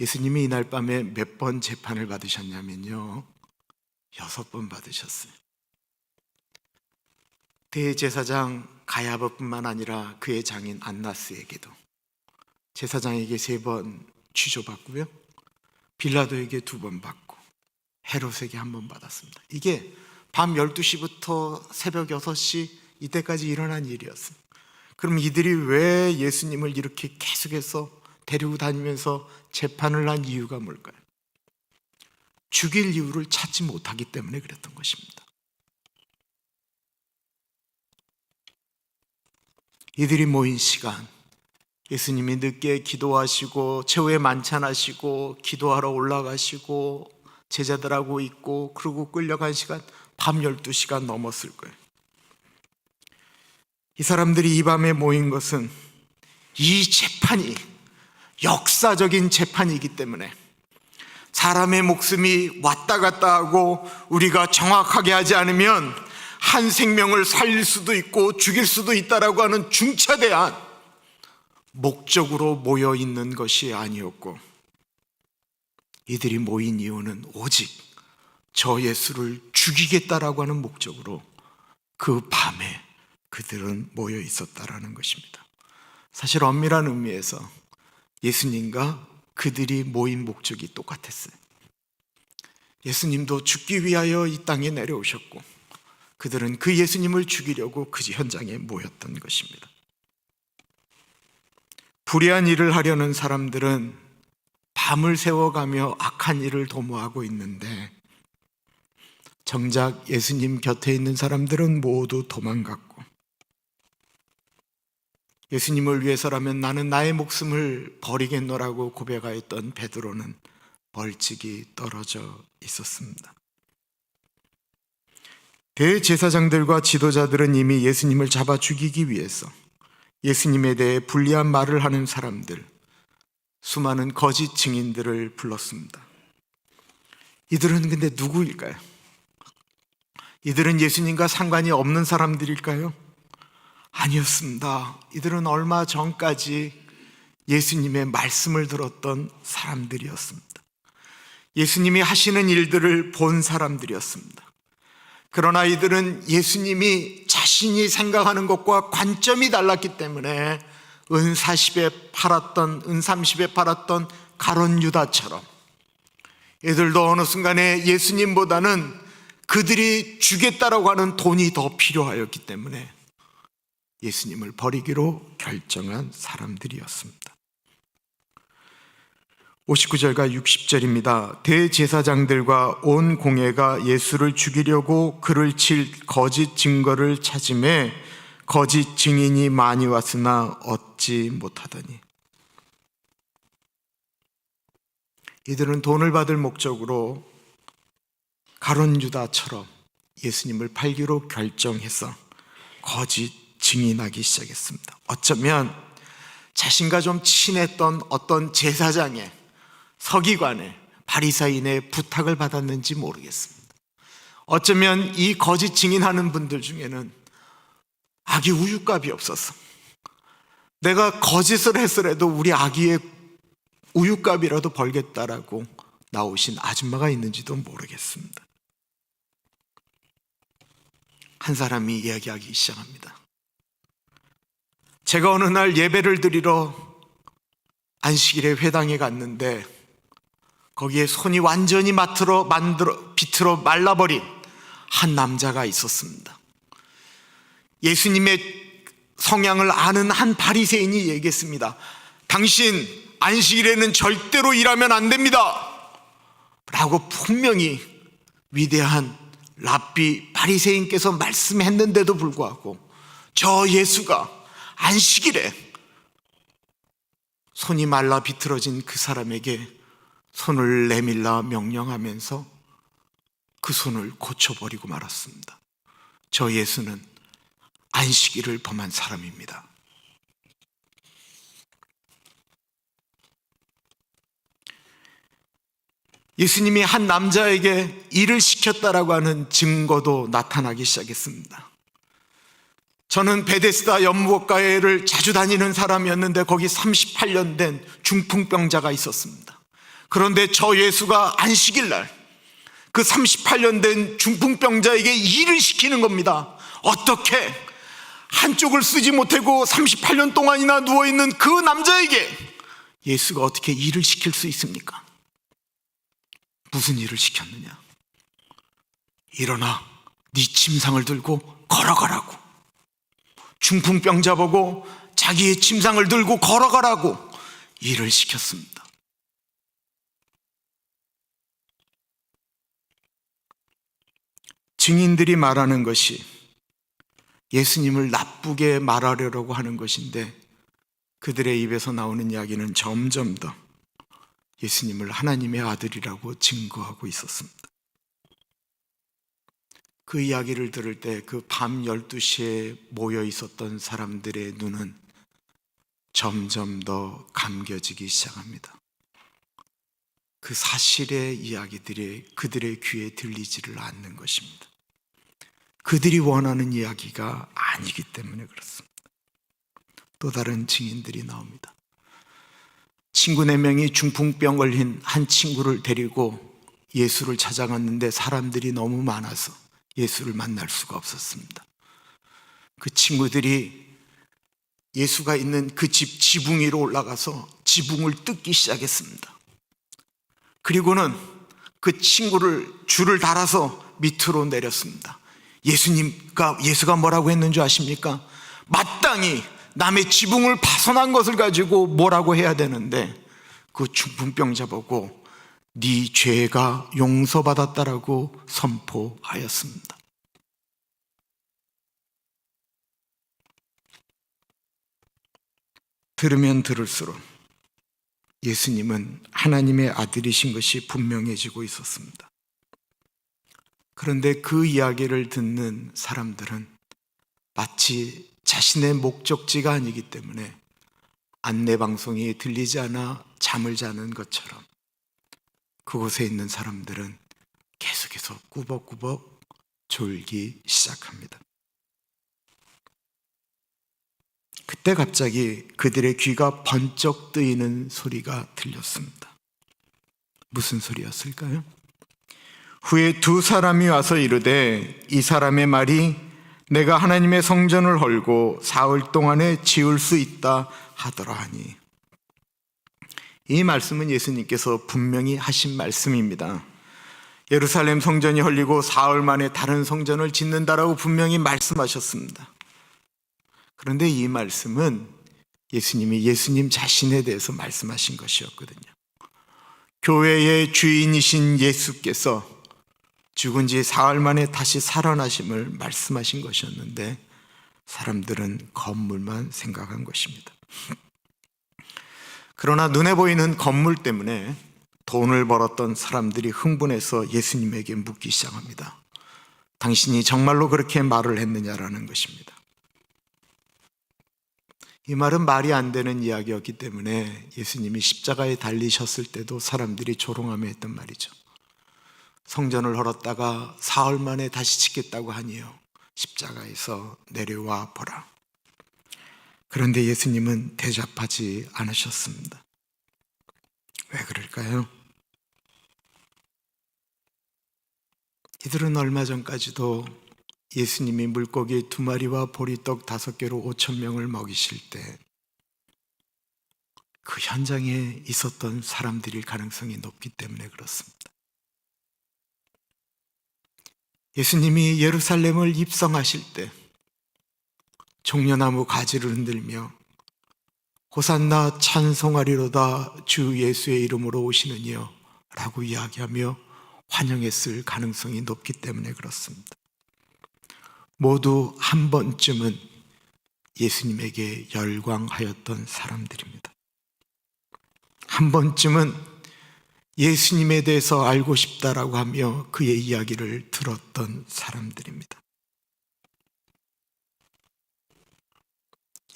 예수님이 이날 밤에 몇 번 재판을 받으셨냐면요, 6번 받으셨어요. 대제사장 가야바뿐만 아니라 그의 장인 안나스에게도, 제사장에게 3번 취조받고요, 빌라도에게 2번 받고, 헤롯에게 한 번 받았습니다. 이게 밤 12시부터 새벽 6시 이때까지 일어난 일이었어요. 그럼 이들이 왜 예수님을 이렇게 계속해서 데리고 다니면서 재판을 한 이유가 뭘까요? 죽일 이유를 찾지 못하기 때문에 그랬던 것입니다. 이들이 모인 시간, 예수님이 늦게 기도하시고 최후의 만찬하시고 기도하러 올라가시고 제자들하고 있고 그리고 끌려간 시간 밤 12시가 넘었을 거예요. 이 사람들이 이 밤에 모인 것은 이 재판이 역사적인 재판이기 때문에 사람의 목숨이 왔다 갔다 하고 우리가 정확하게 하지 않으면 한 생명을 살릴 수도 있고 죽일 수도 있다라고 하는 중차대한 목적으로 모여 있는 것이 아니었고, 이들이 모인 이유는 오직 저 예수를 죽이겠다라고 하는 목적으로 그 밤에 그들은 모여 있었다라는 것입니다. 사실 엄밀한 의미에서 예수님과 그들이 모인 목적이 똑같았어요. 예수님도 죽기 위하여 이 땅에 내려오셨고 그들은 그 예수님을 죽이려고 그 현장에 모였던 것입니다. 불의한 일을 하려는 사람들은 밤을 새워가며 악한 일을 도모하고 있는데, 정작 예수님 곁에 있는 사람들은 모두 도망갔고, 예수님을 위해서라면 나는 나의 목숨을 버리겠노라고 고백하였던 베드로는 벌칙이 떨어져 있었습니다. 대제사장들과 지도자들은 이미 예수님을 잡아 죽이기 위해서 예수님에 대해 불리한 말을 하는 사람들, 수많은 거짓 증인들을 불렀습니다. 이들은 근데 누구일까요? 이들은 예수님과 상관이 없는 사람들일까요? 아니었습니다. 이들은 얼마 전까지 예수님의 말씀을 들었던 사람들이었습니다. 예수님이 하시는 일들을 본 사람들이었습니다. 그러나 이들은 예수님이 자신이 생각하는 것과 관점이 달랐기 때문에 은 40에 팔았던, 은 30에 팔았던 가룟 유다처럼 이들도 어느 순간에 예수님보다는 그들이 주겠다라고 하는 돈이 더 필요하였기 때문에 예수님을 버리기로 결정한 사람들이었습니다. 59절과 60절입니다. 대제사장들과 온 공회가 예수를 죽이려고 그를 칠 거짓 증거를 찾음에 거짓 증인이 많이 왔으나 얻지 못하더니. 이들은 돈을 받을 목적으로 가룟 유다처럼 예수님을 팔기로 결정해서 거짓 증인하기 시작했습니다. 어쩌면 자신과 좀 친했던 어떤 제사장의, 서기관의, 바리사인의 부탁을 받았는지 모르겠습니다. 어쩌면 이 거짓 증인하는 분들 중에는 아기 우유값이 없어서 내가 거짓을 했으라도 우리 아기의 우유값이라도 벌겠다라고 나오신 아줌마가 있는지도 모르겠습니다. 한 사람이 이야기하기 시작합니다. 제가 어느 날 예배를 드리러 안식일에 회당에 갔는데 거기에 손이 완전히 비틀어 말라버린 한 남자가 있었습니다. 예수님의 성향을 아는 한 바리새인이 얘기했습니다. 당신 안식일에는 절대로 일하면 안 됩니다 라고 분명히 위대한 랍비 바리새인께서 말씀했는데도 불구하고 저 예수가 안식일에 손이 말라 비틀어진 그 사람에게 손을 내밀라 명령하면서 그 손을 고쳐버리고 말았습니다. 저 예수는 안식일을 범한 사람입니다. 예수님이 한 남자에게 일을 시켰다라고 하는 증거도 나타나기 시작했습니다. 저는 베데스다 연못가에를 자주 다니는 사람이었는데 거기 38년 된 중풍병자가 있었습니다. 그런데 저 예수가 안식일 날 그 38년 된 중풍병자에게 일을 시키는 겁니다. 어떻게 한쪽을 쓰지 못하고 38년 동안이나 누워있는 그 남자에게 예수가 어떻게 일을 시킬 수 있습니까? 무슨 일을 시켰느냐? 일어나 네 침상을 들고 걸어가라고. 중풍병자 보고 자기의 침상을 들고 걸어가라고 일을 시켰습니다. 증인들이 말하는 것이 예수님을 나쁘게 말하려고 하는 것인데, 그들의 입에서 나오는 이야기는 점점 더 예수님을 하나님의 아들이라고 증거하고 있었습니다. 그 이야기를 들을 때 그 밤 12시에 모여 있었던 사람들의 눈은 점점 더 감겨지기 시작합니다. 그 사실의 이야기들이 그들의 귀에 들리지를 않는 것입니다. 그들이 원하는 이야기가 아니기 때문에 그렇습니다. 또 다른 증인들이 나옵니다. 친구 4명이 중풍병 걸린 한 친구를 데리고 예수를 찾아갔는데 사람들이 너무 많아서 예수를 만날 수가 없었습니다. 그 친구들이 예수가 있는 그 집 지붕 위로 올라가서 지붕을 뜯기 시작했습니다. 그리고는 그 친구를 줄을 달아서 밑으로 내렸습니다. 예수가 뭐라고 했는 줄 아십니까? 마땅히 남의 지붕을 파손한 것을 가지고 뭐라고 해야 되는데, 그 중풍병자 보고 네 죄가 용서받았다라고 선포하였습니다. 들으면 들을수록 예수님은 하나님의 아들이신 것이 분명해지고 있었습니다. 그런데 그 이야기를 듣는 사람들은 마치 자신의 목적지가 아니기 때문에 안내방송이 들리지 않아 잠을 자는 것처럼 그곳에 있는 사람들은 계속해서 꾸벅꾸벅 졸기 시작합니다. 그때 갑자기 그들의 귀가 번쩍 뜨이는 소리가 들렸습니다. 무슨 소리였을까요? 후에 2 사람이 와서 이르되 이 사람의 말이 내가 하나님의 성전을 헐고 사흘 동안에 지을 수 있다 하더라 하니, 이 말씀은 예수님께서 분명히 하신 말씀입니다. 예루살렘 성전이 헐리고 사흘 만에 다른 성전을 짓는다라고 분명히 말씀하셨습니다. 그런데 이 말씀은 예수님이 예수님 자신에 대해서 말씀하신 것이었거든요. 교회의 주인이신 예수께서 죽은 지 사흘 만에 다시 살아나심을 말씀하신 것이었는데 사람들은 건물만 생각한 것입니다. 그러나 눈에 보이는 건물 때문에 돈을 벌었던 사람들이 흥분해서 예수님에게 묻기 시작합니다. 당신이 정말로 그렇게 말을 했느냐라는 것입니다. 이 말은 말이 안 되는 이야기였기 때문에 예수님이 십자가에 달리셨을 때도 사람들이 조롱하며 했던 말이죠. 성전을 헐었다가 사흘 만에 다시 짓겠다고 하니요, 십자가에서 내려와 보라. 그런데 예수님은 대답하지 않으셨습니다. 왜 그럴까요? 이들은 얼마 전까지도 예수님이 물고기 2마리와 보리떡 5개로 5,000명을 먹이실 때 그 현장에 있었던 사람들일 가능성이 높기 때문에 그렇습니다. 예수님이 예루살렘을 입성하실 때 종려나무 가지를 흔들며 호산나 찬송하리로다 주 예수의 이름으로 오시는 이여 라고 이야기하며 환영했을 가능성이 높기 때문에 그렇습니다. 모두 한 번쯤은 예수님에게 열광하였던 사람들입니다. 한 번쯤은 예수님에 대해서 알고 싶다라고 하며 그의 이야기를 들었던 사람들입니다.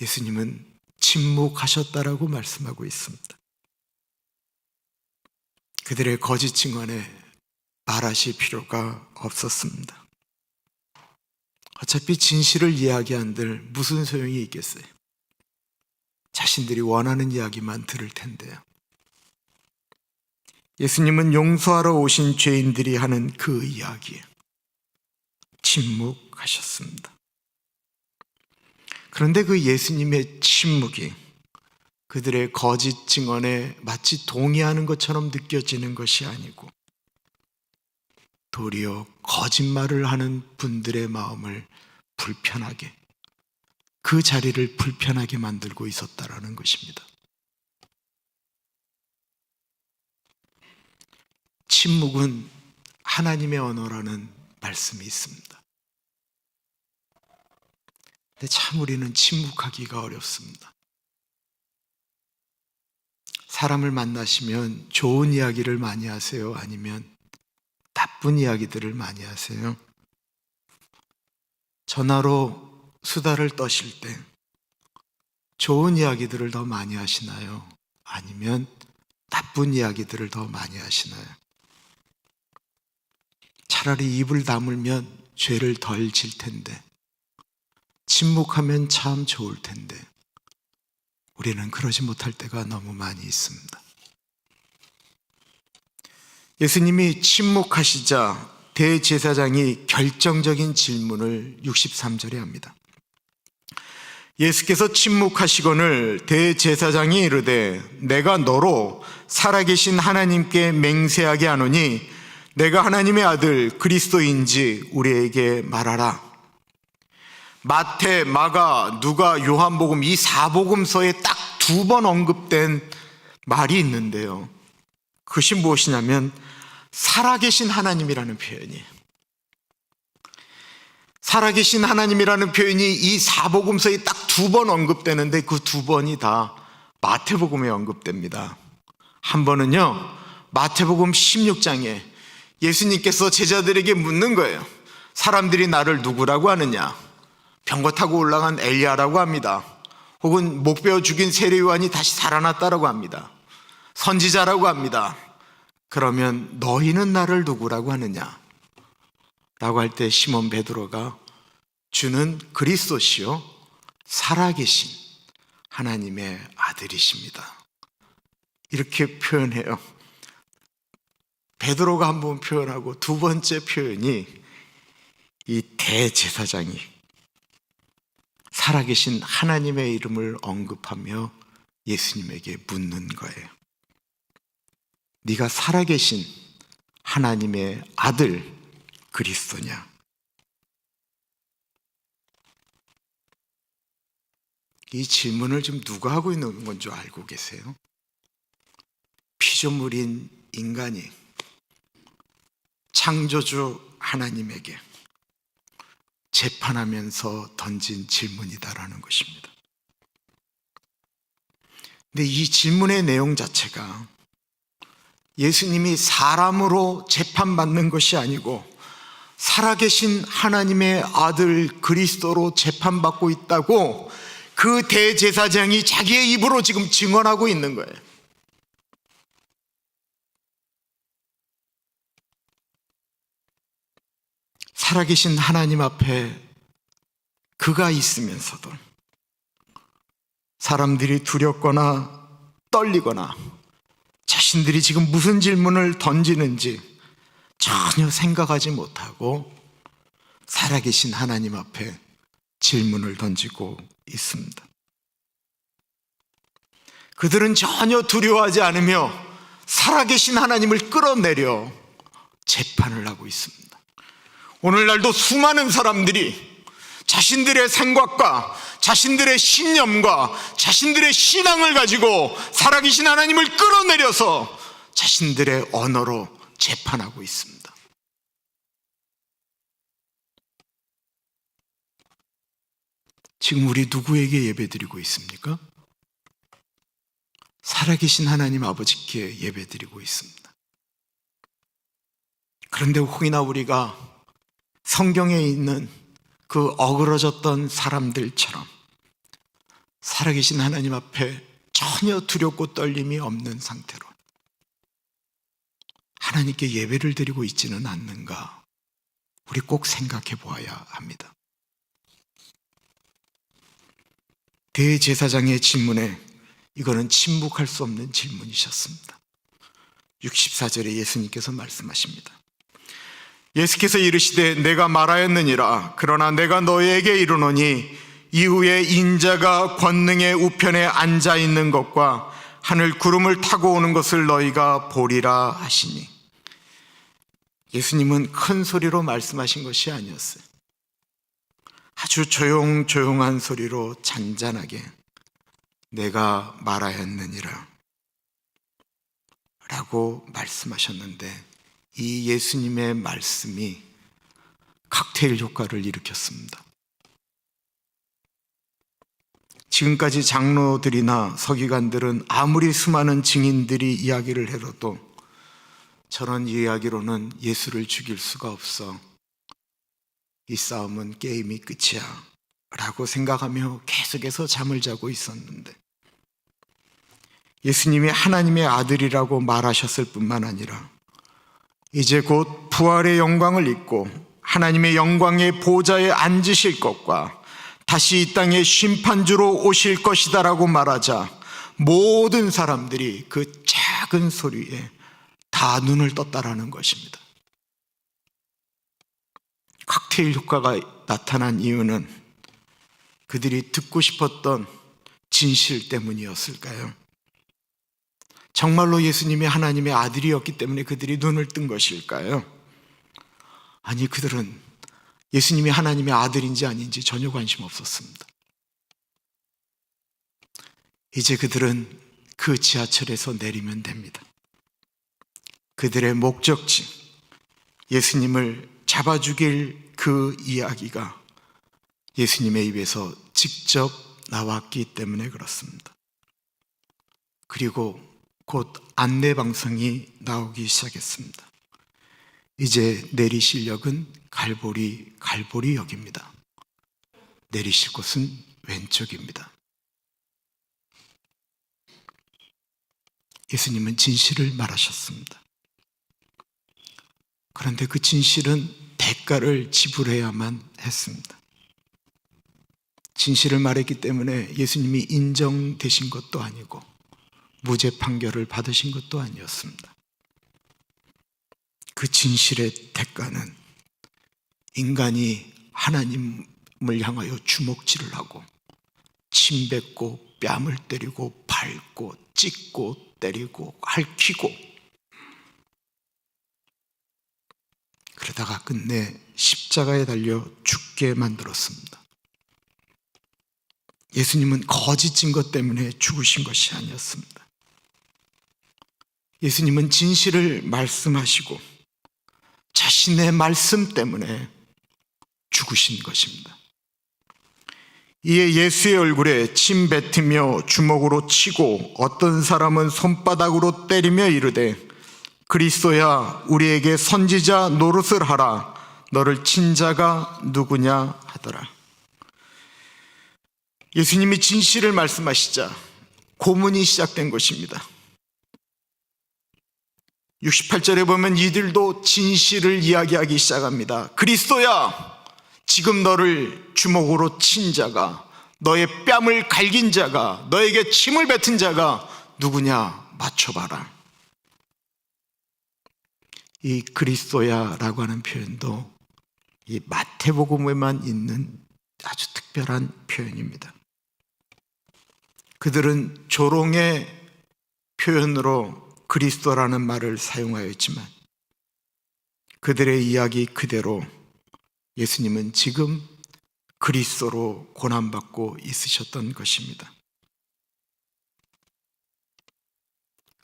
예수님은 침묵하셨다라고 말씀하고 있습니다. 그들의 거짓 증언에 말하실 필요가 없었습니다. 어차피 진실을 이야기한들 무슨 소용이 있겠어요? 자신들이 원하는 이야기만 들을 텐데요. 예수님은 용서하러 오신 죄인들이 하는 그 이야기에 침묵하셨습니다. 그런데 그 예수님의 침묵이 그들의 거짓 증언에 마치 동의하는 것처럼 느껴지는 것이 아니고 도리어 거짓말을 하는 분들의 마음을 불편하게, 그 자리를 불편하게 만들고 있었다라는 것입니다. 침묵은 하나님의 언어라는 말씀이 있습니다. 근데 참 우리는 침묵하기가 어렵습니다. 사람을 만나시면 좋은 이야기를 많이 하세요? 아니면 나쁜 이야기들을 많이 하세요? 전화로 수다를 떠실 때 좋은 이야기들을 더 많이 하시나요? 아니면 나쁜 이야기들을 더 많이 하시나요? 차라리 입을 다물면 죄를 덜 질 텐데, 침묵하면 참 좋을 텐데 우리는 그러지 못할 때가 너무 많이 있습니다. 예수님이 침묵하시자 대제사장이 결정적인 질문을 63절에 합니다. 예수께서 침묵하시거늘 대제사장이 이르되 내가 너로 살아계신 하나님께 맹세하게 하노니 내가 하나님의 아들 그리스도인지 우리에게 말하라. 마태, 마가, 누가, 요한복음 이 4복음서에 딱 2번 언급된 말이 있는데요, 그것이 무엇이냐면 살아계신 하나님이라는 표현이에요. 살아계신 하나님이라는 표현이 이 4복음서에 딱 2번 언급되는데 그 2번이 다 마태복음에 언급됩니다. 한 번은요, 마태복음 16장에 예수님께서 제자들에게 묻는 거예요. 사람들이 나를 누구라고 하느냐? 병거 타고 올라간 엘리야라고 합니다. 혹은 목 베어 죽인 세례요한이 다시 살아났다라고 합니다. 선지자라고 합니다. 그러면 너희는 나를 누구라고 하느냐? 라고 할 때 시몬 베드로가 주는 그리스도시요 살아계신 하나님의 아들이십니다, 이렇게 표현해요. 베드로가 한 번 표현하고 두 번째 표현이 이 대제사장이 살아계신 하나님의 이름을 언급하며 예수님에게 묻는 거예요. 네가 살아계신 하나님의 아들 그리스도냐? 이 질문을 지금 누가 하고 있는 건 줄 알고 계세요? 피조물인 인간이 창조주 하나님에게 재판하면서 던진 질문이다라는 것입니다. 근데 이 질문의 내용 자체가 예수님이 사람으로 재판받는 것이 아니고 살아계신 하나님의 아들 그리스도로 재판받고 있다고 그 대제사장이 자기의 입으로 지금 증언하고 있는 거예요. 살아계신 하나님 앞에 그가 있으면서도 사람들이 두렵거나 떨리거나 자신들이 지금 무슨 질문을 던지는지 전혀 생각하지 못하고 살아계신 하나님 앞에 질문을 던지고 있습니다. 그들은 전혀 두려워하지 않으며 살아계신 하나님을 끌어내려 재판을 하고 있습니다. 오늘날도 수많은 사람들이 자신들의 생각과 자신들의 신념과 자신들의 신앙을 가지고 살아계신 하나님을 끌어내려서 자신들의 언어로 재판하고 있습니다. 지금 우리 누구에게 예배드리고 있습니까? 살아계신 하나님 아버지께 예배드리고 있습니다. 그런데 혹이나 우리가 성경에 있는 그 어그러졌던 사람들처럼 살아계신 하나님 앞에 전혀 두렵고 떨림이 없는 상태로 하나님께 예배를 드리고 있지는 않는가, 우리 꼭 생각해 보아야 합니다. 대제사장의 질문에 이거는 침묵할 수 없는 질문이셨습니다. 64절에 예수님께서 말씀하십니다. 예수께서 이르시되 내가 말하였느니라. 그러나 내가 너희에게 이르노니 이후에 인자가 권능의 우편에 앉아 있는 것과 하늘 구름을 타고 오는 것을 너희가 보리라 하시니. 예수님은 큰 소리로 말씀하신 것이 아니었어요. 아주 조용한 소리로 잔잔하게 내가 말하였느니라 라고 말씀하셨는데, 이 예수님의 말씀이 칵테일 효과를 일으켰습니다. 지금까지 장로들이나 서기관들은 아무리 수많은 증인들이 이야기를 해도 저런 이야기로는 예수를 죽일 수가 없어, 이 싸움은 게임이 끝이야 라고 생각하며 계속해서 잠을 자고 있었는데, 예수님이 하나님의 아들이라고 말하셨을 뿐만 아니라 이제 곧 부활의 영광을 입고 하나님의 영광의 보좌에 앉으실 것과 다시 이 땅에 심판주로 오실 것이다 라고 말하자 모든 사람들이 그 작은 소리에 다 눈을 떴다라는 것입니다. 칵테일 효과가 나타난 이유는 그들이 듣고 싶었던 진실 때문이었을까요? 정말로 예수님이 하나님의 아들이었기 때문에 그들이 눈을 뜬 것일까요? 아니, 그들은 예수님이 하나님의 아들인지 아닌지 전혀 관심 없었습니다. 이제 그들은 그 지하철에서 내리면 됩니다. 그들의 목적지, 예수님을 잡아 죽일 그 이야기가 예수님의 입에서 직접 나왔기 때문에 그렇습니다. 그리고 곧 안내방송이 나오기 시작했습니다. 이제 내리실 역은 갈보리역입니다. 내리실 곳은 왼쪽입니다. 예수님은 진실을 말하셨습니다. 그런데 그 진실은 대가를 지불해야만 했습니다. 진실을 말했기 때문에 예수님이 인정되신 것도 아니고 무죄 판결을 받으신 것도 아니었습니다. 그 진실의 대가는 인간이 하나님을 향하여 주먹질을 하고 침 뱉고 뺨을 때리고 밟고 찢고 때리고 핥히고 그러다가 끝내 십자가에 달려 죽게 만들었습니다. 예수님은 거짓 증거 때문에 죽으신 것이 아니었습니다. 예수님은 진실을 말씀하시고 자신의 말씀 때문에 죽으신 것입니다. 이에 예수의 얼굴에 침 뱉으며 주먹으로 치고 어떤 사람은 손바닥으로 때리며 이르되 그리스도야 우리에게 선지자 노릇을 하라. 너를 친 자가 누구냐 하더라. 예수님이 진실을 말씀하시자 고문이 시작된 것입니다. 68절에 보면 이들도 진실을 이야기하기 시작합니다. 그리스도야, 지금 너를 주먹으로 친 자가, 너의 뺨을 갈긴 자가, 너에게 침을 뱉은 자가 누구냐 맞춰봐라. 이 그리스도야 라고 하는 표현도 이 마태복음에만 있는 아주 특별한 표현입니다. 그들은 조롱의 표현으로 그리스도라는 말을 사용하였지만 그들의 이야기 그대로 예수님은 지금 그리스도로 고난받고 있으셨던 것입니다.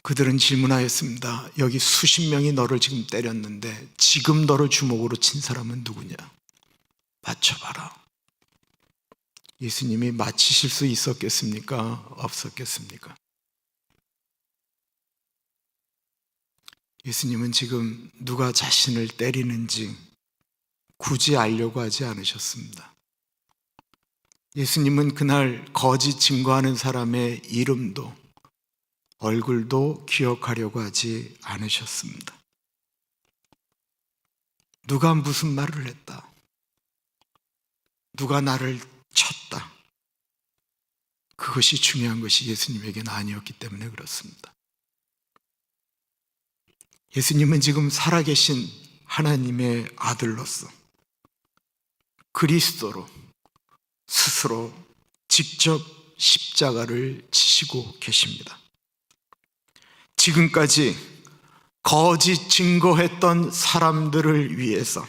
그들은 질문하였습니다. 여기 수십 명이 너를 지금 때렸는데 지금 너를 주먹으로 친 사람은 누구냐? 맞춰봐라. 예수님이 맞히실 수 있었겠습니까? 없었겠습니까? 예수님은 지금 누가 자신을 때리는지 굳이 알려고 하지 않으셨습니다. 예수님은 그날 거짓 증거하는 사람의 이름도 얼굴도 기억하려고 하지 않으셨습니다. 누가 무슨 말을 했다. 누가 나를 쳤다. 그것이 중요한 것이 예수님에게는 아니었기 때문에 그렇습니다. 예수님은 지금 살아계신 하나님의 아들로서 그리스도로 스스로 직접 십자가를 지시고 계십니다. 지금까지 거짓 증거했던 사람들을 위해서,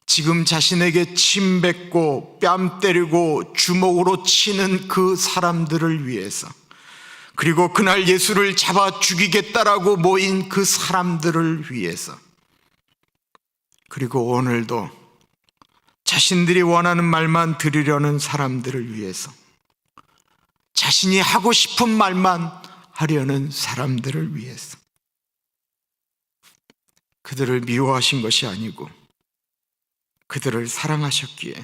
지금 자신에게 침 뱉고 뺨 때리고 주먹으로 치는 그 사람들을 위해서, 그리고 그날 예수를 잡아 죽이겠다라고 모인 그 사람들을 위해서, 그리고 오늘도 자신들이 원하는 말만 들으려는 사람들을 위해서, 자신이 하고 싶은 말만 하려는 사람들을 위해서, 그들을 미워하신 것이 아니고 그들을 사랑하셨기에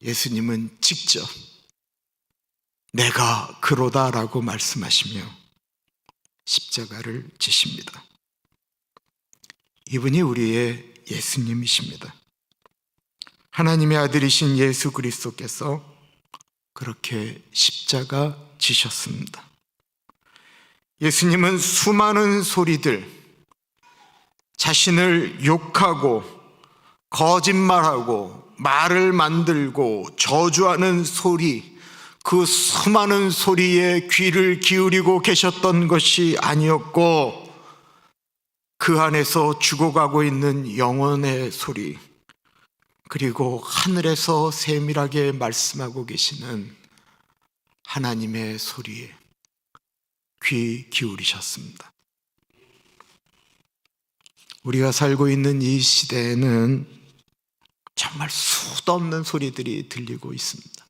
예수님은 직접 내가 그로다라고 말씀하시며 십자가를 지십니다. 이분이 우리의 예수님이십니다. 하나님의 아들이신 예수 그리스도께서 그렇게 십자가 지셨습니다. 예수님은 수많은 소리들, 자신을 욕하고 거짓말하고 말을 만들고 저주하는 소리, 그 수많은 소리에 귀를 기울이고 계셨던 것이 아니었고, 그 안에서 죽어가고 있는 영혼의 소리, 그리고 하늘에서 세밀하게 말씀하고 계시는 하나님의 소리에 귀 기울이셨습니다. 우리가 살고 있는 이 시대에는 정말 수도 없는 소리들이 들리고 있습니다.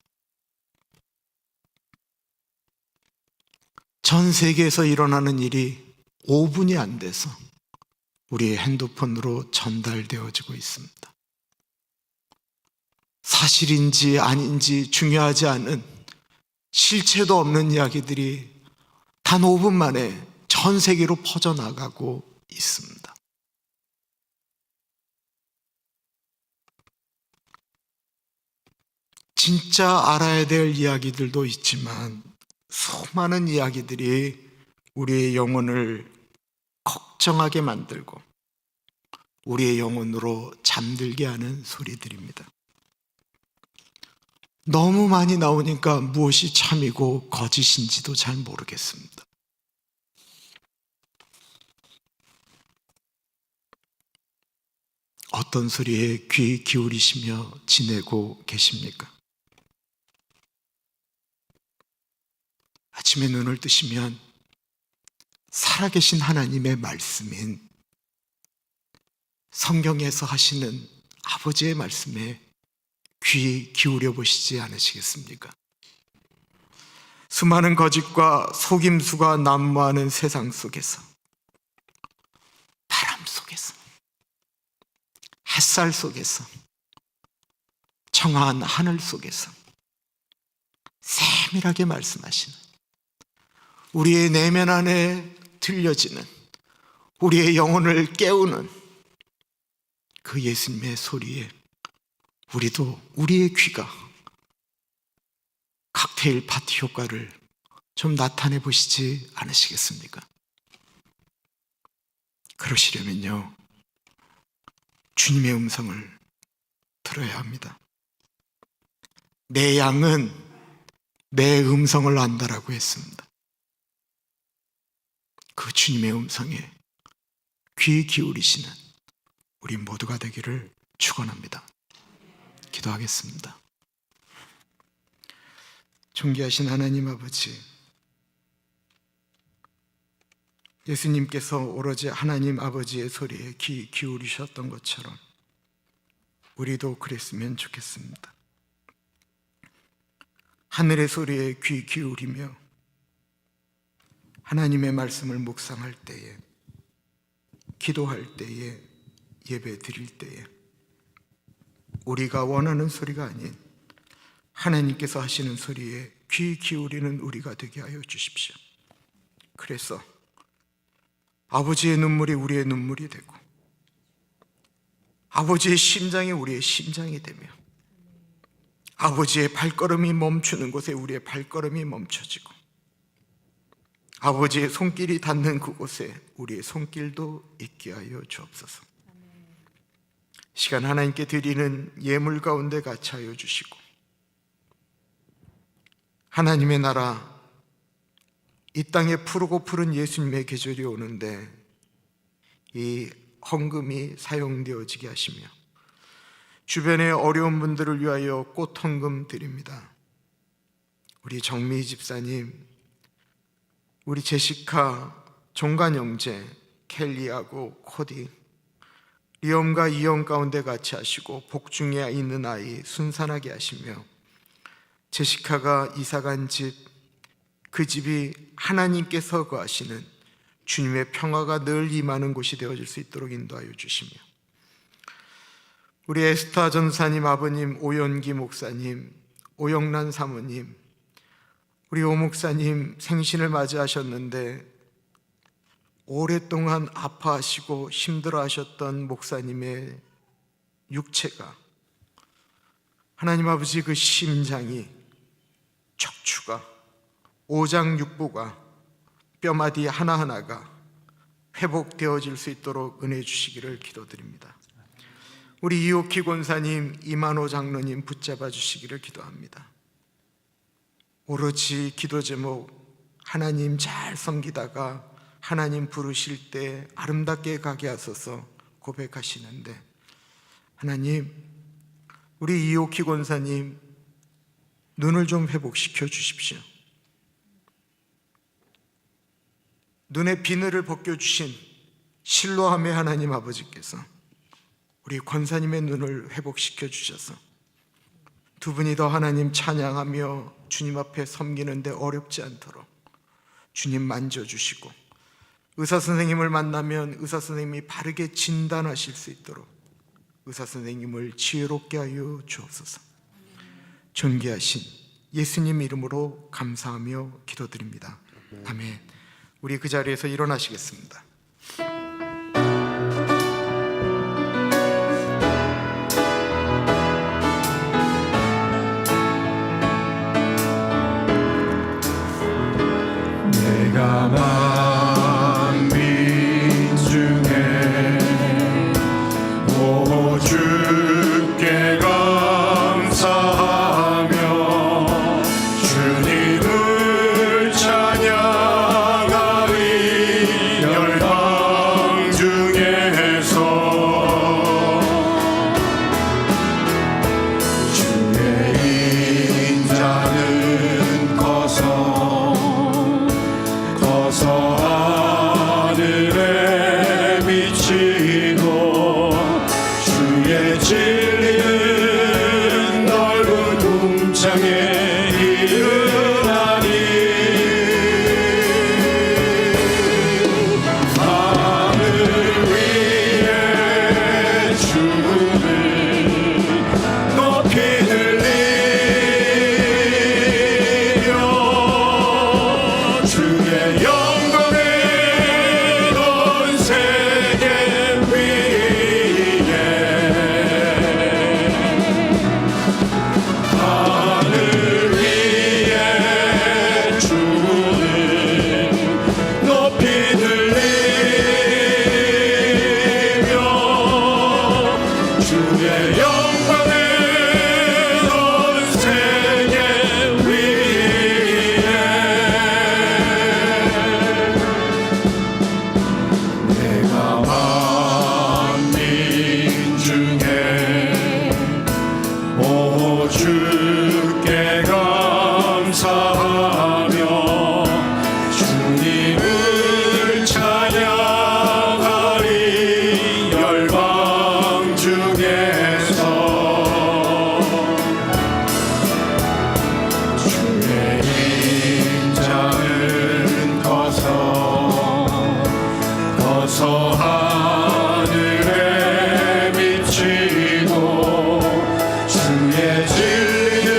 전 세계에서 일어나는 일이 5분이 안 돼서 우리의 핸드폰으로 전달되어지고 있습니다. 사실인지 아닌지 중요하지 않은, 실체도 없는 이야기들이 단 5분 만에 전 세계로 퍼져나가고 있습니다. 진짜 알아야 될 이야기들도 있지만 수많은 이야기들이 우리의 영혼을 걱정하게 만들고 우리의 영혼으로 잠들게 하는 소리들입니다. 너무 많이 나오니까 무엇이 참이고 거짓인지도 잘 모르겠습니다. 어떤 소리에 귀 기울이시며 지내고 계십니까? 아침에 눈을 뜨시면 살아계신 하나님의 말씀인 성경에서 하시는 아버지의 말씀에 귀 기울여 보시지 않으시겠습니까? 수많은 거짓과 속임수가 난무하는 세상 속에서, 바람 속에서, 햇살 속에서, 청아한 하늘 속에서 세밀하게 말씀하시는, 우리의 내면 안에 들려지는, 우리의 영혼을 깨우는 그 예수님의 소리에 우리도 우리의 귀가 칵테일 파티 효과를 좀 나타내 보시지 않으시겠습니까? 그러시려면요, 주님의 음성을 들어야 합니다. 내 양은 내 음성을 안다라고 했습니다. 그 주님의 음성에 귀 기울이시는 우리 모두가 되기를 축원합니다. 기도하겠습니다. 존귀하신 하나님 아버지, 예수님께서 오로지 하나님 아버지의 소리에 귀 기울이셨던 것처럼 우리도 그랬으면 좋겠습니다. 하늘의 소리에 귀 기울이며 하나님의 말씀을 묵상할 때에, 기도할 때에, 예배 드릴 때에 우리가 원하는 소리가 아닌 하나님께서 하시는 소리에 귀 기울이는 우리가 되게 하여 주십시오. 그래서 아버지의 눈물이 우리의 눈물이 되고 아버지의 심장이 우리의 심장이 되며 아버지의 발걸음이 멈추는 곳에 우리의 발걸음이 멈춰지고 아버지의 손길이 닿는 그곳에 우리의 손길도 있게 하여 주옵소서. 시간 하나님께 드리는 예물 가운데 같이 하여 주시고 하나님의 나라, 이 땅에 푸르고 푸른 예수님의 계절이 오는데 이 헌금이 사용되어지게 하시며 주변의 어려운 분들을 위하여 꽃 헌금 드립니다. 우리 정미 집사님, 우리 제시카 종간 형제, 켈리하고 코디, 리엄과 이영 가운데 같이 하시고 복중에 있는 아이 순산하게 하시며 제시카가 이사간 집, 그 집이 하나님께서 거하시는 주님의 평화가 늘 임하는 곳이 되어질 수 있도록 인도하여 주시며 우리 에스타 전사님 아버님, 오연기 목사님, 오영란 사모님, 우리 오 목사님 생신을 맞이하셨는데 오랫동안 아파하시고 힘들어하셨던 목사님의 육체가, 하나님 아버지 그 심장이, 척추가, 오장육부가, 뼈마디 하나하나가 회복되어질 수 있도록 은혜 주시기를 기도드립니다. 우리 이옥희 권사님, 이만호 장로님 붙잡아 주시기를 기도합니다. 오로지 기도 제목, 하나님 잘 섬기다가 하나님 부르실 때 아름답게 가게 하소서 고백하시는데, 하나님, 우리 이옥희 권사님 눈을 좀 회복시켜 주십시오. 눈의 비늘을 벗겨주신 실로함의 하나님 아버지께서 우리 권사님의 눈을 회복시켜 주셔서 두 분이 더 하나님 찬양하며 주님 앞에 섬기는데 어렵지 않도록 주님 만져주시고, 의사 선생님을 만나면 의사 선생님이 바르게 진단하실 수 있도록 의사 선생님을 지혜롭게 하여 주옵소서. 존귀하신 예수님 이름으로 감사하며 기도드립니다. 아멘. 우리 그 자리에서 일어나시겠습니다. 내가 만민 중에 오 주께 감사하며 주님을 찬양하리. 열방 중에서 주의 인자는 커서 하늘에 미치고 주의 진리는 넓은 궁창에 이르나니. 하늘 위에 주를 높이 들리며 주의 영광을 온 세계 위에. 하늘 위에 주를 높이 들리며 주의 영광을 온 세계 위에. 내가 만민 중에 오 주께 감사하며 주님을 찬양하리. 열방 중에서 주의 인자는 커서 하늘에 미치고 주의 진리는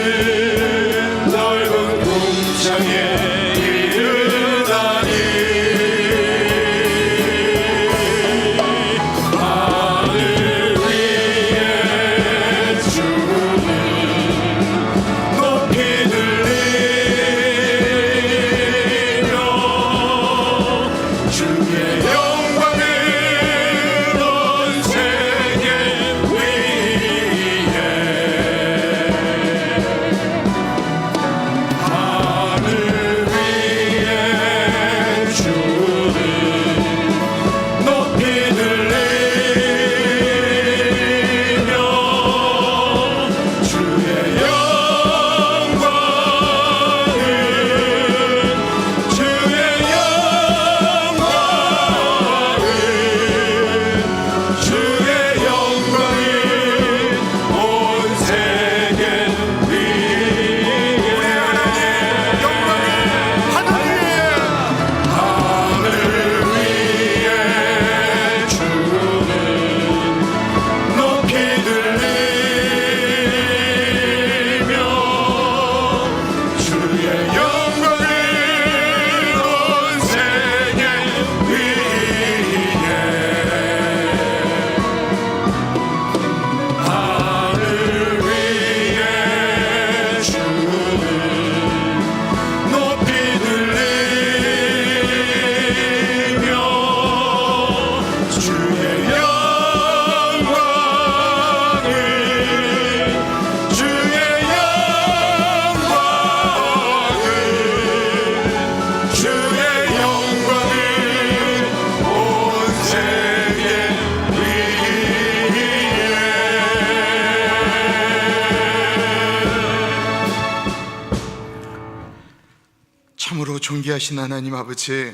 존귀하신 하나님 아버지,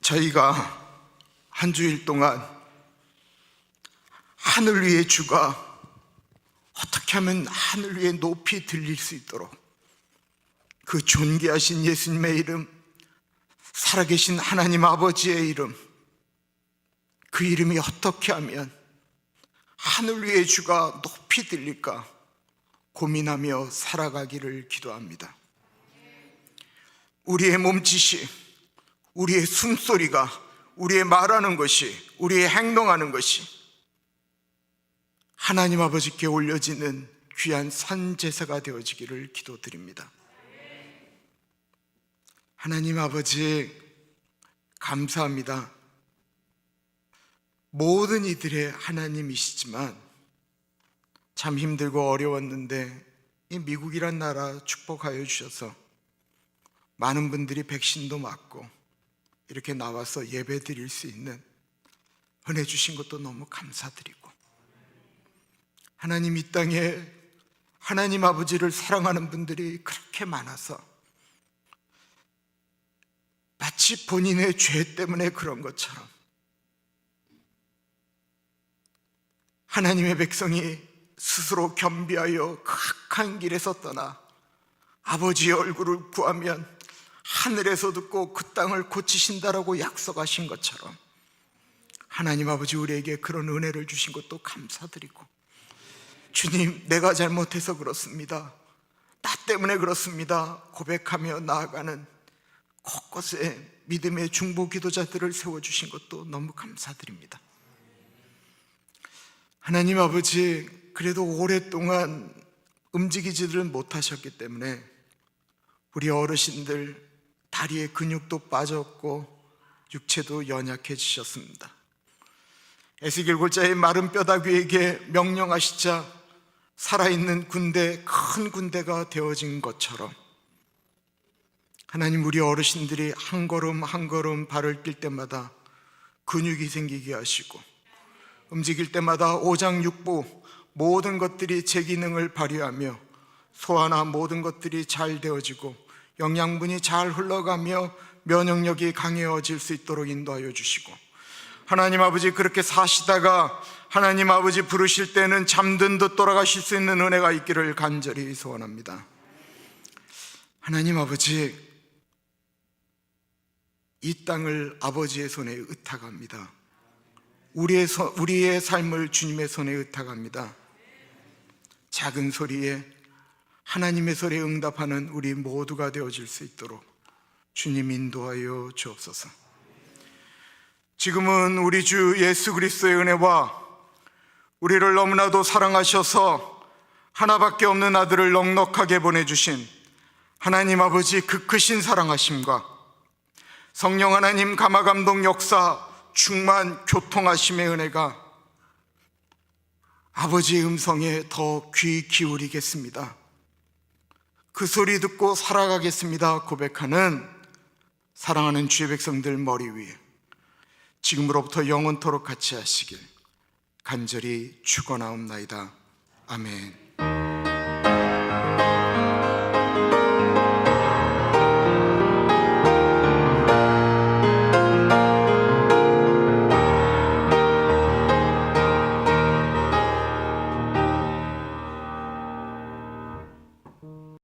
저희가 한 주일 동안 하늘 위의 주가 어떻게 하면 하늘 위에 높이 들릴 수 있도록 그 존귀하신 예수님의 이름, 살아계신 하나님 아버지의 이름, 그 이름이 어떻게 하면 하늘 위의 주가 높이 들릴까 고민하며 살아가기를 기도합니다. 우리의 몸짓이, 우리의 숨소리가, 우리의 말하는 것이, 우리의 행동하는 것이 하나님 아버지께 올려지는 귀한 산제사가 되어지기를 기도드립니다. 하나님 아버지, 감사합니다. 모든 이들의 하나님이시지만 참 힘들고 어려웠는데 이 미국이란 나라 축복하여 주셔서 많은 분들이 백신도 맞고 이렇게 나와서 예배 드릴 수 있는 은혜 주신 것도 너무 감사드리고, 하나님 이 땅에 하나님 아버지를 사랑하는 분들이 그렇게 많아서 마치 본인의 죄 때문에 그런 것처럼 하나님의 백성이 스스로 겸비하여 그 악한 길에서 떠나 아버지의 얼굴을 구하면 하늘에서 듣고 그 땅을 고치신다라고 약속하신 것처럼 하나님 아버지 우리에게 그런 은혜를 주신 것도 감사드리고, 주님, 내가 잘못해서 그렇습니다, 나 때문에 그렇습니다 고백하며 나아가는 곳곳에 믿음의 중보 기도자들을 세워주신 것도 너무 감사드립니다. 하나님 아버지, 그래도 오랫동안 움직이지를 못하셨기 때문에 우리 어르신들 다리에 근육도 빠졌고 육체도 연약해지셨습니다. 에스겔 골짜의 마른 뼈다귀에게 명령하시자 살아있는 군대, 큰 군대가 되어진 것처럼 하나님, 우리 어르신들이 한 걸음 한 걸음 발을 뛸 때마다 근육이 생기게 하시고 움직일 때마다 오장육부 모든 것들이 제 기능을 발휘하며 소화나 모든 것들이 잘 되어지고 영양분이 잘 흘러가며 면역력이 강해질 수 있도록 인도하여 주시고, 하나님 아버지, 그렇게 사시다가 하나님 아버지 부르실 때는 잠든 듯 돌아가실 수 있는 은혜가 있기를 간절히 소원합니다. 하나님 아버지, 이 땅을 아버지의 손에 의탁합니다. 우리의 삶을 주님의 손에 의탁합니다. 작은 소리에 하나님의 소리에 응답하는 우리 모두가 되어질 수 있도록 주님 인도하여 주옵소서. 지금은 우리 주 예수 그리스도의 은혜와 우리를 너무나도 사랑하셔서 하나밖에 없는 아들을 넉넉하게 보내주신 하나님 아버지 그 크신 사랑하심과 성령 하나님 감화감동 역사 충만 교통하심의 은혜가 아버지의 음성에 더 귀 기울이겠습니다, 그 소리 듣고 살아가겠습니다 고백하는 사랑하는 주의 백성들 머리 위에 지금으로부터 영원토록 같이 하시길 간절히 축원하옵나이다. 아멘.